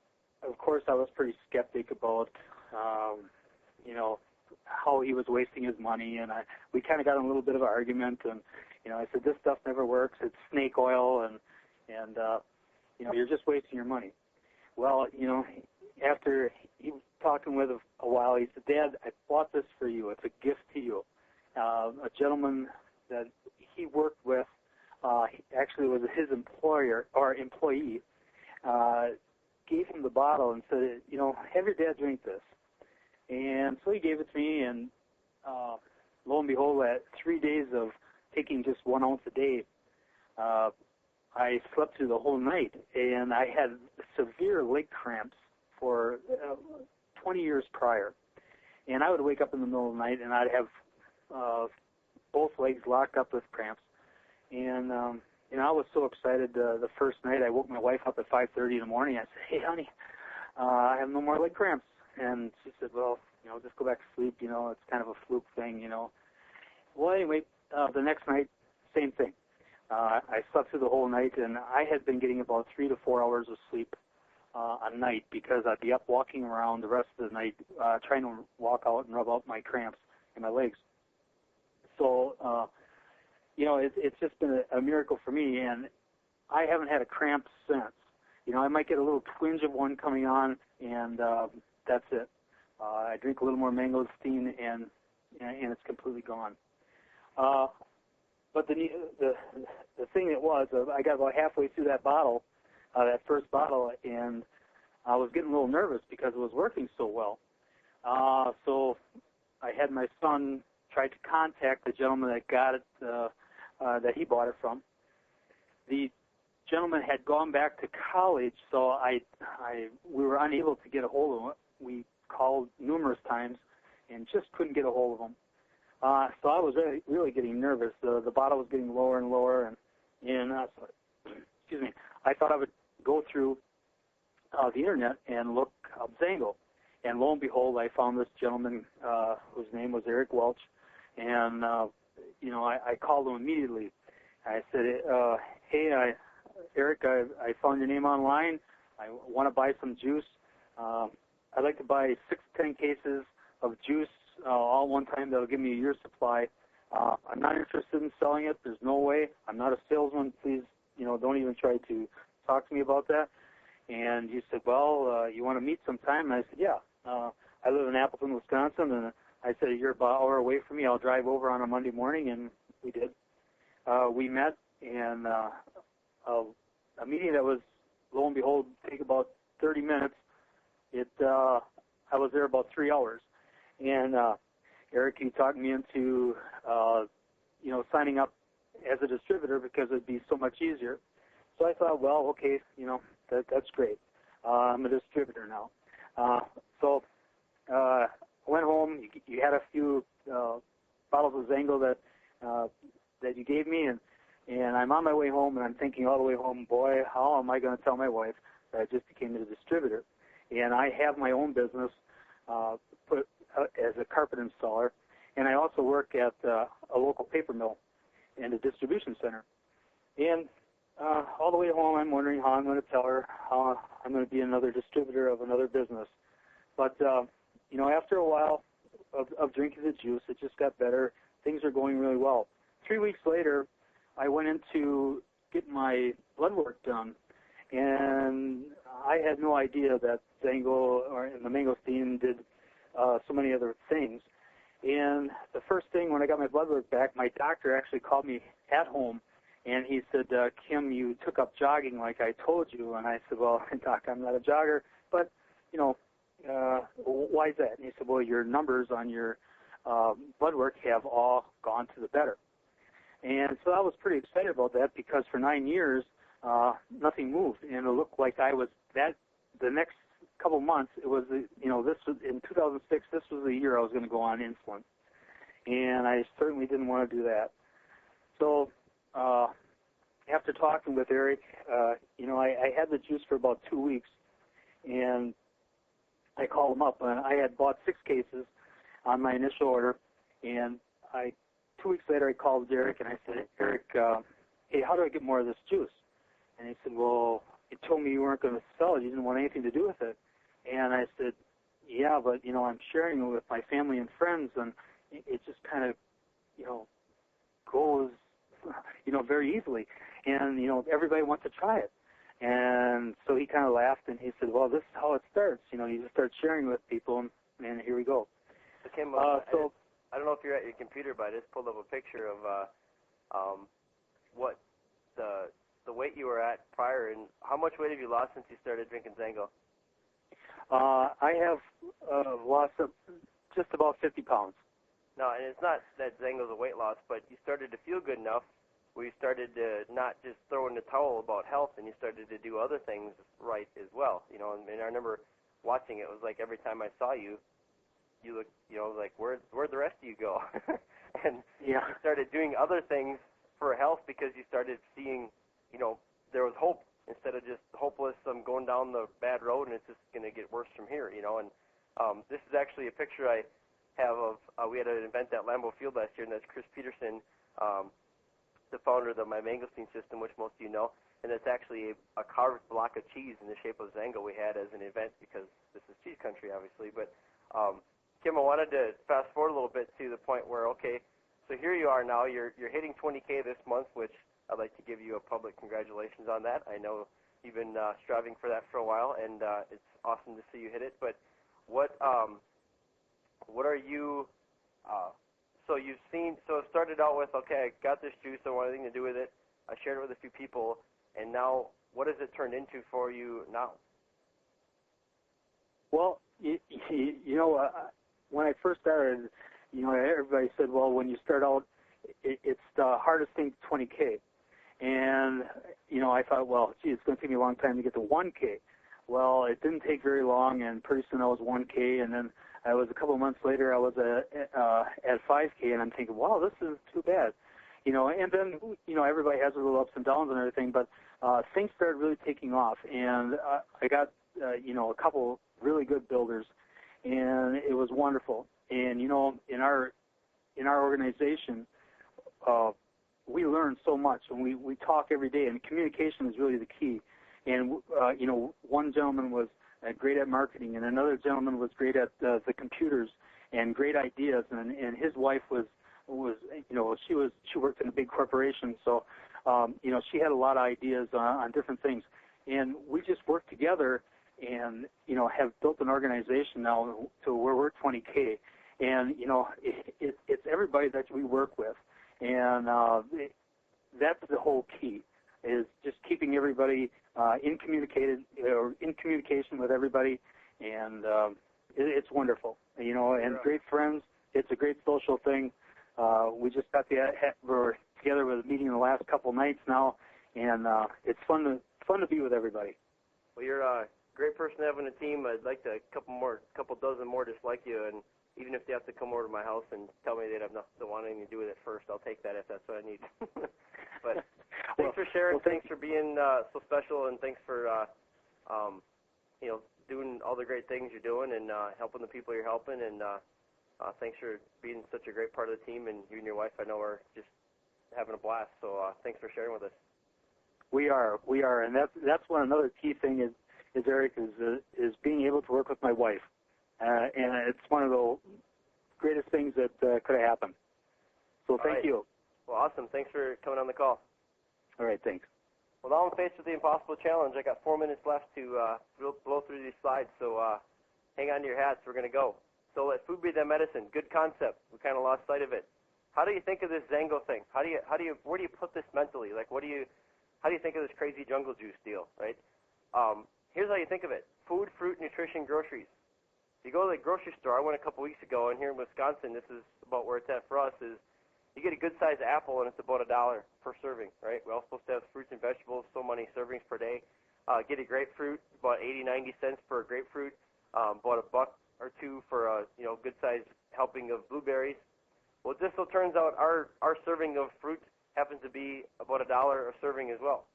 of course I was pretty skeptic about, how he was wasting his money, and we kind of got in a little bit of an argument, and I said, this stuff never works, it's snake oil, and you're just wasting your money. Well, after he was talking with a while, he said, Dad, I bought this for you. It's a gift to you. A gentleman that he worked with, actually was his employer or employee, gave him the bottle and said, have your dad drink this. And so he gave it to me, and lo and behold, at 3 days of taking just 1 ounce a day, I slept through the whole night, and I had severe leg cramps for 20 years prior. And I would wake up in the middle of the night, and I'd have both legs locked up with cramps. And, I was so excited the first night. I woke my wife up at 5:30 in the morning. I said, hey, honey, I have no more leg cramps. And she said, well, just go back to sleep. It's kind of a fluke thing, Well, anyway, the next night, same thing. I slept through the whole night, and I had been getting about 3 to 4 hours of sleep a night because I'd be up walking around the rest of the night trying to walk out and rub out my cramps in my legs. So, it's just been a miracle for me, and I haven't had a cramp since. I might get a little twinge of one coming on, and that's it. I drink a little more mangosteen, and it's completely gone. But the thing that was, I got about halfway through that bottle, that first bottle, and I was getting a little nervous because it was working so well. So I had my son try to contact the gentleman that got it, that he bought it from. The gentleman had gone back to college, so we were unable to get a hold of him. We called numerous times and just couldn't get a hold of him. So I was really getting nervous. The bottle was getting lower and lower, and excuse me, I thought I would go through the internet and look up Zango. And lo and behold, I found this gentleman whose name was Eric Welch, and I called him immediately. I said, hey, Eric, I found your name online. I want to buy some juice. I'd like to buy 6 to 10 cases of juice all one time. That'll give me a year's supply. I'm not interested in selling it. There's no way. I'm not a salesman. Please, don't even try to talk to me about that. And he said, well, you want to meet sometime? And I said, yeah. I live in Appleton, Wisconsin, and I said, you're about an hour away from me. I'll drive over on a Monday morning, and we did. We met, and a meeting that was, lo and behold, take about 30 minutes. I was there about 3 hours. And Eric, he talked me into, signing up as a distributor because it'd be so much easier. So I thought, well, okay, that's great. I'm a distributor now. So I went home. You had a few bottles of Zango that you gave me, and I'm on my way home, and I'm thinking all the way home, boy, how am I going to tell my wife that I just became a distributor? And I have my own business as a carpet installer, and I also work at a local paper mill and a distribution center. And all the way home, I'm wondering how I'm going to tell her how I'm going to be another distributor of another business. But, after a while of drinking the juice, it just got better. Things are going really well. 3 weeks later, I went in to get my blood work done, and I had no idea that Zango and the mangosteen did so many other things. And the first thing, when I got my blood work back, my doctor actually called me at home, and he said, Kim, you took up jogging like I told you. And I said, well, Doc, I'm not a jogger, but, why is that? And he said, well, your numbers on your blood work have all gone to the better. And so I was pretty excited about that because for 9 years, nothing moved. And it looked like I was the next couple months, it was, this was in 2006, this was the year I was going to go on insulin. And I certainly didn't want to do that. So after talking with Eric, I had the juice for about 2 weeks, and I called him up, and I had bought 6 cases on my initial order, and 2 weeks later I called Eric, and I said, Eric, hey, how do I get more of this juice? And he said, well, you told me you weren't going to sell it. You didn't want anything to do with it. And I said, yeah, but, I'm sharing it with my family and friends, and it just kind of, goes, very easily. And, everybody wants to try it. And so he kind of laughed, and he said, well, this is how it starts. You just start sharing with people, and here we go. So, Kim, I don't know if you're at your computer, but I just pulled up a picture of what the weight you were at prior, and how much weight have you lost since you started drinking Zango? I have lost just about 50 pounds. No, and it's not that Zango's a weight loss, but you started to feel good enough where you started to not just throw in the towel about health, and you started to do other things right as well. And I remember watching it. It was like every time I saw you, you looked, like, where'd the rest of you go? And yeah. You started doing other things for health because you started seeing, there was hope instead of just hopeless, I'm going down the bad road and it's just going to get worse from here, And this is actually a picture I have of, we had an event at Lambeau Field last year, and that's Chris Peterson, the founder of the My Mangosteen system, which most of you know, and it's actually a carved block of cheese in the shape of Zango we had as an event because this is cheese country, obviously. But, Kim, I wanted to fast forward a little bit to the point where, okay, so here you are now. You're hitting 20K this month, which I'd like to give you a public congratulations on that. I know you've been striving for that for a while, and it's awesome to see you hit it. But what are you? So it started out with, okay, I got this juice, I want anything to do with it. I shared it with a few people, and now what has it turned into for you now? Well, when I first started, everybody said, well, when you start out, it's the hardest thing, 20K. And, I thought, well, gee, it's going to take me a long time to get to 1K. Well, it didn't take very long, and pretty soon I was 1K, and then I was a couple of months later, I was at 5K, and I'm thinking, wow, this is too bad. And then, everybody has their little ups and downs and everything, but things started really taking off, and I got, a couple really good builders, and it was wonderful. And, in our organization, we learn so much, and we talk every day, and communication is really the key. And, one gentleman was great at marketing, and another gentleman was great at the computers and great ideas, and his wife was she worked in a big corporation, so, she had a lot of ideas on different things. And we just worked together and, have built an organization now to where we're 20K. And, it's everybody that we work with. And that's the whole key, is just keeping everybody in communication with everybody. And it's wonderful, and great friends. It's a great social thing. We just we're together with a meeting the last couple nights now, and it's fun to be with everybody. Well, you're great person to have on the team. I'd like to couple dozen more just like you, and even if they have to come over to my house and tell me they'd have nothing to want anything to do with it first, I'll take that if that's what I need. But thanks for sharing. Thanks for being so special, and thanks for doing all the great things you're doing and helping the people you're helping. And thanks for being such a great part of the team. And you and your wife, I know, are just having a blast. So thanks for sharing with us. We are, and that's one another key thing is Eric is being able to work with my wife, and it's one of the greatest things that could have happened. So thank you. Well, awesome. Thanks for coming on the call. All right, thanks. Well, now I'm faced with the impossible challenge. I got 4 minutes left to blow through these slides, so hang on to your hats. We're going to go. So let food be their medicine. Good concept. We kind of lost sight of it. How do you think of this Zango thing? Where do you put this mentally? Like, how do you think of this crazy jungle juice deal, right? Here's how you think of it. Food, fruit, nutrition, groceries. You go to the grocery store. I went a couple weeks ago, and here in Wisconsin, this is about where it's at for us, is you get a good-sized apple, and it's about $1 per serving, right? We're all supposed to have fruits and vegetables, so many servings per day. Get a grapefruit, about 80, 90 cents per grapefruit. About $1 or $2 for a good-sized helping of blueberries. Well, it just so turns out our serving of fruit happens to be about $1 a serving as well.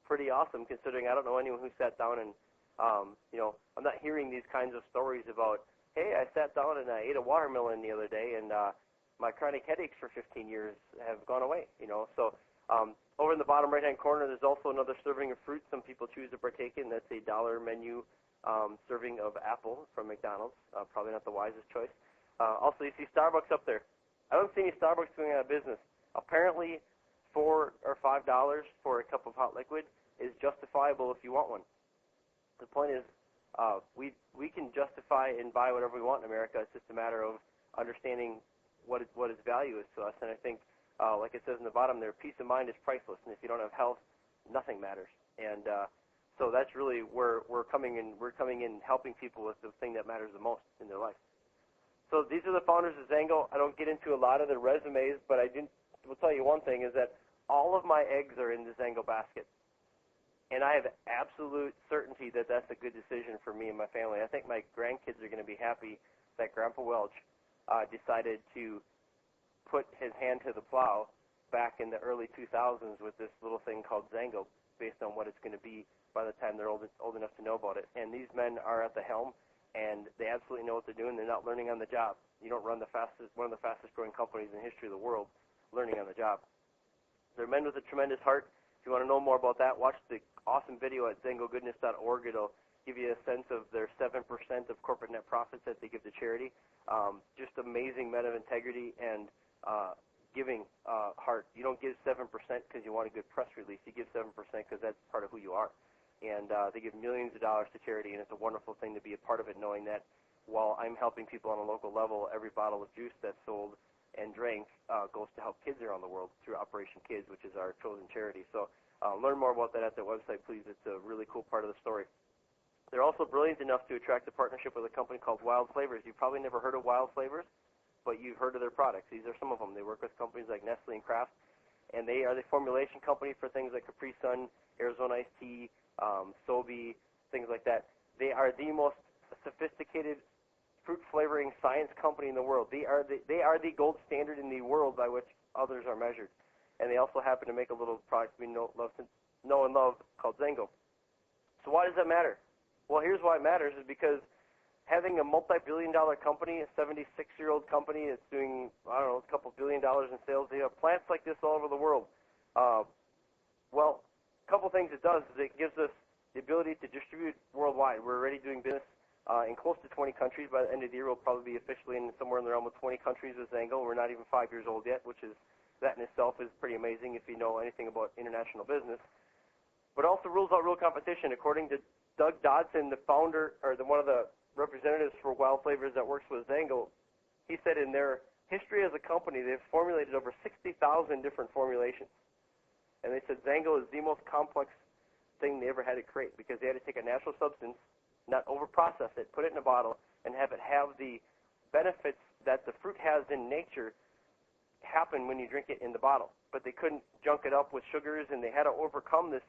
Pretty awesome, considering I don't know anyone who sat down and, I'm not hearing these kinds of stories about, hey, I sat down and I ate a watermelon the other day, and my chronic headaches for 15 years have gone away, So over in the bottom right-hand corner, there's also another serving of fruit some people choose to partake in. That's a $1 menu serving of apple from McDonald's. Probably not the wisest choice. Also, you see Starbucks up there. I don't see any Starbucks going out of business. Apparently, $4 or $5 for a cup of hot liquid is justifiable if you want one. The point is, we can justify and buy whatever we want in America. It's just a matter of understanding what its value is to us. And I think, like it says in the bottom there, peace of mind is priceless. And if you don't have health, nothing matters. And so that's really where we're coming in. We're coming in helping people with the thing that matters the most in their life. So these are the founders of Zango. I don't get into a lot of their resumes, but will tell you one thing is that all of my eggs are in the Zango basket. And I have absolute certainty that that's a good decision for me and my family. I think my grandkids are going to be happy that Grandpa Welch decided to put his hand to the plow back in the early 2000s with this little thing called Zango, based on what it's going to be by the time they're old enough to know about it. And these men are at the helm, and they absolutely know what they're doing. They're not learning on the job. You don't run one of the fastest growing companies in the history of the world learning on the job. They're men with a tremendous heart. If you want to know more about that, watch the awesome video at zangogoodness.org. It'll give you a sense of their 7% of corporate net profits that they give to charity. Just amazing men of integrity and giving heart. You don't give 7% because you want a good press release. You give 7% because that's part of who you are. And they give millions of dollars to charity, and it's a wonderful thing to be a part of it, knowing that while I'm helping people on a local level, every bottle of juice that's sold and drank goes to help kids around the world through Operation Kids, which is our chosen charity. So learn more about that at their website, please. It's a really cool part of the story. They're also brilliant enough to attract a partnership with a company called Wild Flavors. You've probably never heard of Wild Flavors, but you've heard of their products. These are some of them. They work with companies like Nestle and Kraft, and they are the formulation company for things like Capri Sun, Arizona Iced Tea, Sobe, things like that. They are the most sophisticated fruit flavoring science company in the world. They are the gold standard in the world by which others are measured. And they also happen to make a little product we know and love called Zango. So why does that matter? Well, here's why it matters, is because having a multi-billion-dollar company, a 76-year-old company that's doing, a couple $1 billion in sales, they have plants like this all over the world. Well, a couple things it does is it gives us the ability to distribute worldwide. We're already doing business in close to 20 countries. By the end of the year, we'll probably be officially in somewhere in the realm of 20 countries with Zango. We're not even 5 years old yet, which is, that in itself is pretty amazing if you know anything about international business. But also rules out real competition. According to Doug Dodson, the founder, or one of the representatives for Wild Flavors that works with Zango, he said in their history as a company, they've formulated over 60,000 different formulations. And they said Zango is the most complex thing they ever had to create, because they had to take a natural substance, not over-process it, put it in a bottle, and have it have the benefits that the fruit has in nature happen when you drink it in the bottle. But they couldn't junk it up with sugars, and they had to overcome this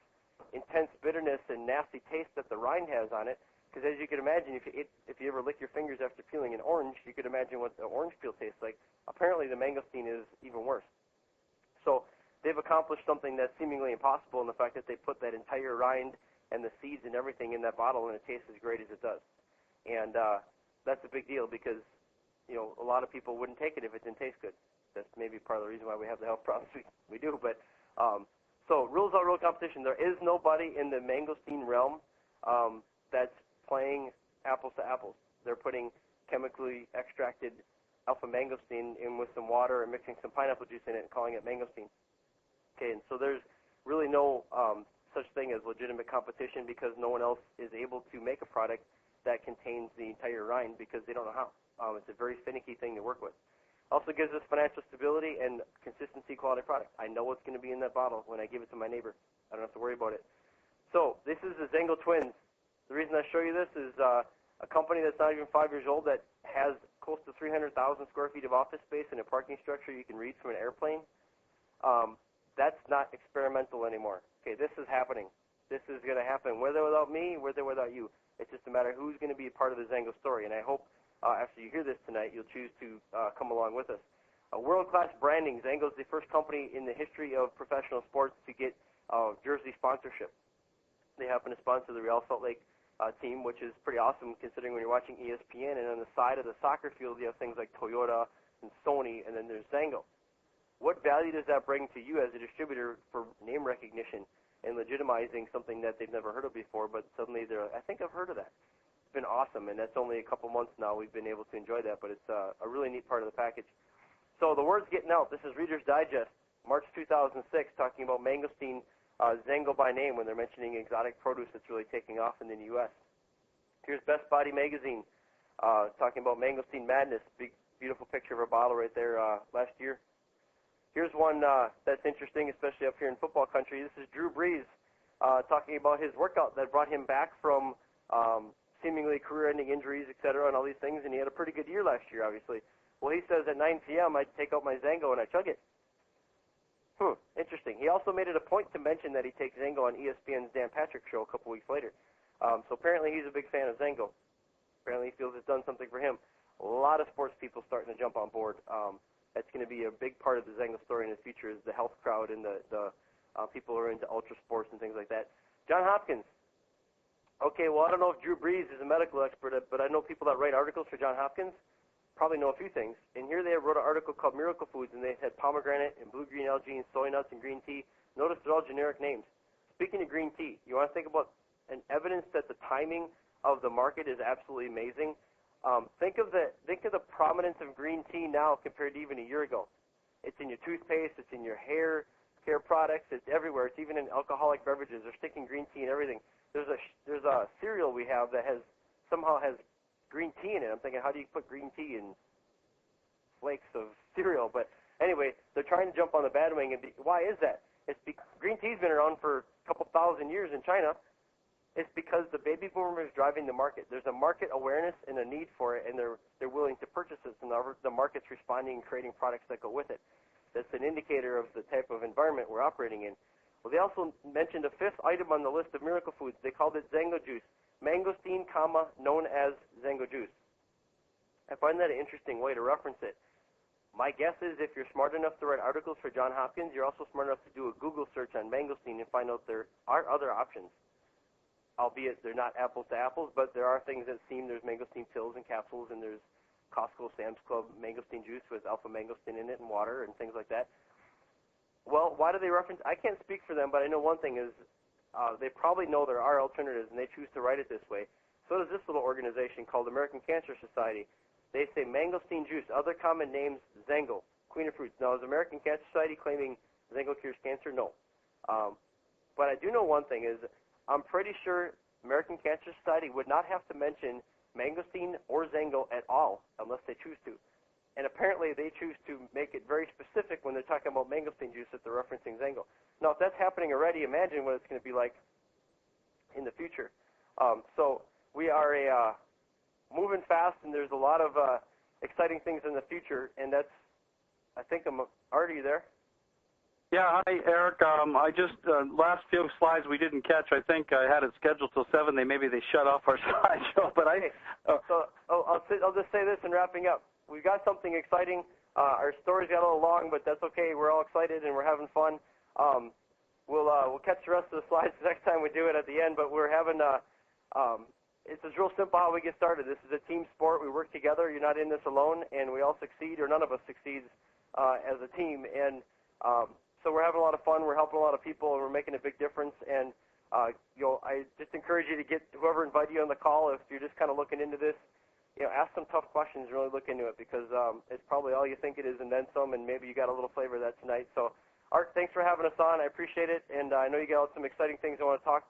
intense bitterness and nasty taste that the rind has on it. Because as you can imagine, if you ever lick your fingers after peeling an orange, you could imagine what the orange peel tastes like. Apparently, the mangosteen is even worse. So they've accomplished something that's seemingly impossible in the fact that they put that entire rind and the seeds and everything in that bottle, and it tastes as great as it does. And that's a big deal because, a lot of people wouldn't take it if it didn't taste good. That's maybe part of the reason why we have the health problems we do. But so rules are real competition. There is nobody in the mangosteen realm that's playing apples to apples. They're putting chemically extracted alpha mangosteen in with some water and mixing some pineapple juice in it and calling it mangosteen. Okay, and so there's really no such thing as legitimate competition because no one else is able to make a product that contains the entire rind because they don't know how. It's a very finicky thing to work with. Also gives us financial stability and consistency quality product. I know what's going to be in that bottle when I give it to my neighbor. I don't have to worry about it. So this is the Zengo Twins. The reason I show you this is a company that's not even 5 years old that has close to 300,000 square feet of office space and a parking structure you can read from an airplane. That's not experimental anymore. Okay, this is happening. This is going to happen with or without me, with or without you. It's just a matter of who's going to be a part of the Zengo story. And I hope after you hear this tonight, you'll choose to come along with us. World-class branding. Zengo is the first company in the history of professional sports to get jersey sponsorship. They happen to sponsor the Real Salt Lake team, which is pretty awesome considering when you're watching ESPN. And on the side of the soccer field, you have things like Toyota and Sony, and then there's Zengo. What value does that bring to you as a distributor for name recognition and legitimizing something that they've never heard of before, but suddenly I think I've heard of that. It's been awesome, and that's only a couple months now we've been able to enjoy that, but it's a really neat part of the package. So the word's getting out. This is Reader's Digest, March 2006, talking about mangosteen, Zengo by name, when they're mentioning exotic produce that's really taking off in the U.S. Here's Best Body Magazine, talking about mangosteen madness. Big, beautiful picture of a bottle right there last year. Here's one that's interesting, especially up here in football country. This is Drew Brees talking about his workout that brought him back from seemingly career-ending injuries, et cetera, and all these things, and he had a pretty good year last year, obviously. Well, he says at 9 p.m. I take out my Zengo and I chug it. Interesting. He also made it a point to mention that he takes Zengo on ESPN's Dan Patrick show a couple weeks later. So apparently he's a big fan of Zengo. Apparently he feels it's done something for him. A lot of sports people starting to jump on board. That's going to be a big part of the Zengo story in the future is the health crowd and the people who are into ultra sports and things like that. John Hopkins. Okay, well, I don't know if Drew Brees is a medical expert, but I know people that write articles for John Hopkins probably know a few things. And here they wrote an article called Miracle Foods, and they had pomegranate and blue-green algae and soy nuts and green tea. Notice they're all generic names. Speaking of green tea, you want to think about an evidence that the timing of the market is absolutely amazing. Think of the prominence of green tea now compared to even a year ago. It's in your toothpaste, it's in your hair care products, it's everywhere. It's even in alcoholic beverages. They're sticking green tea in everything. There's a cereal we have that somehow has green tea in it. I'm thinking, how do you put green tea in flakes of cereal? But anyway, they're trying to jump on the bandwagon. Why is that? Green tea's been around for a couple thousand years in China. It's because the baby boomer is driving the market. There's a market awareness and a need for it, and they're willing to purchase it, and the market's responding and creating products that go with it. That's an indicator of the type of environment we're operating in. Well, they also mentioned a fifth item on the list of miracle foods. They called it Zengo juice. Mangosteen, known as Zengo juice. I find that an interesting way to reference it. My guess is if you're smart enough to write articles for John Hopkins, you're also smart enough to do a Google search on mangosteen and find out there are other options. Albeit they're not apples to apples, but there are things that seem there's mangosteen pills and capsules, and there's Costco, Sam's Club mangosteen juice with alpha mangosteen in it and water and things like that. Well, why do they reference? I can't speak for them, but I know one thing is they probably know there are alternatives, and they choose to write it this way. So does this little organization called American Cancer Society. They say mangosteen juice, other common names, Zengo, queen of fruits. Now, is American Cancer Society claiming Zengo cures cancer? No. But I do know one thing is I'm pretty sure American Cancer Society would not have to mention mangosteen or Zengo at all unless they choose to. And apparently they choose to make it very specific when they're talking about mangosteen juice that they're referencing Zengo. Now, if that's happening already, imagine what it's going to be like in the future. So we are moving fast, and there's a lot of exciting things in the future, and that's, I think, Art, are you there? Yeah, hi, Eric. I just, last few slides we didn't catch. I think I had it scheduled till 7. Maybe they shut off our slideshow. But I'll just say this in wrapping up. We've got something exciting. Our stories got a little long, but that's okay. We're all excited and we're having fun. We'll catch the rest of the slides the next time we do it at the end. But we're having it's just real simple how we get started. This is a team sport. We work together. You're not in this alone, and we all succeed, or none of us succeeds as a team. And so we're having a lot of fun. We're helping a lot of people, and we're making a big difference. And I just encourage you to get whoever invited you on the call. If you're just kind of looking into this, ask some tough questions. Really look into it, because it's probably all you think it is, and then some. And maybe you got a little flavor of that tonight. So, Art, thanks for having us on. I appreciate it, and I know you got some exciting things I want to talk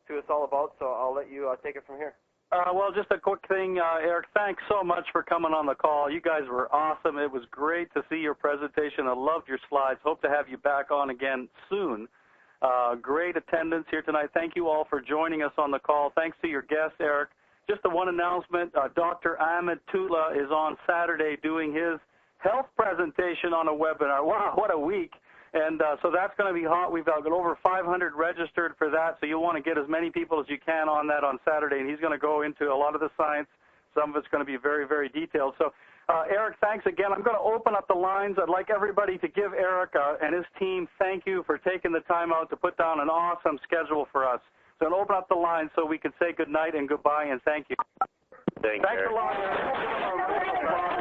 to us all about. So I'll let you take it from here. Well, just a quick thing, Eric, thanks so much for coming on the call. You guys were awesome. It was great to see your presentation. I loved your slides. Hope to have you back on again soon. Great attendance here tonight. Thank you all for joining us on the call. Thanks to your guest, Eric. Just the one announcement, Dr. Ahmed Tula is on Saturday doing his health presentation on a webinar. Wow, what a week. And so that's going to be hot. We've got over 500 registered for that, so you'll want to get as many people as you can on that on Saturday. And he's going to go into a lot of the science. Some of it's going to be very, very detailed. So, Eric, thanks again. I'm going to open up the lines. I'd like everybody to give Eric and his team thank you for taking the time out to put down an awesome schedule for us. So I'm going to open up the lines so we can say good night and goodbye, and thank you. Thanks a lot, Eric.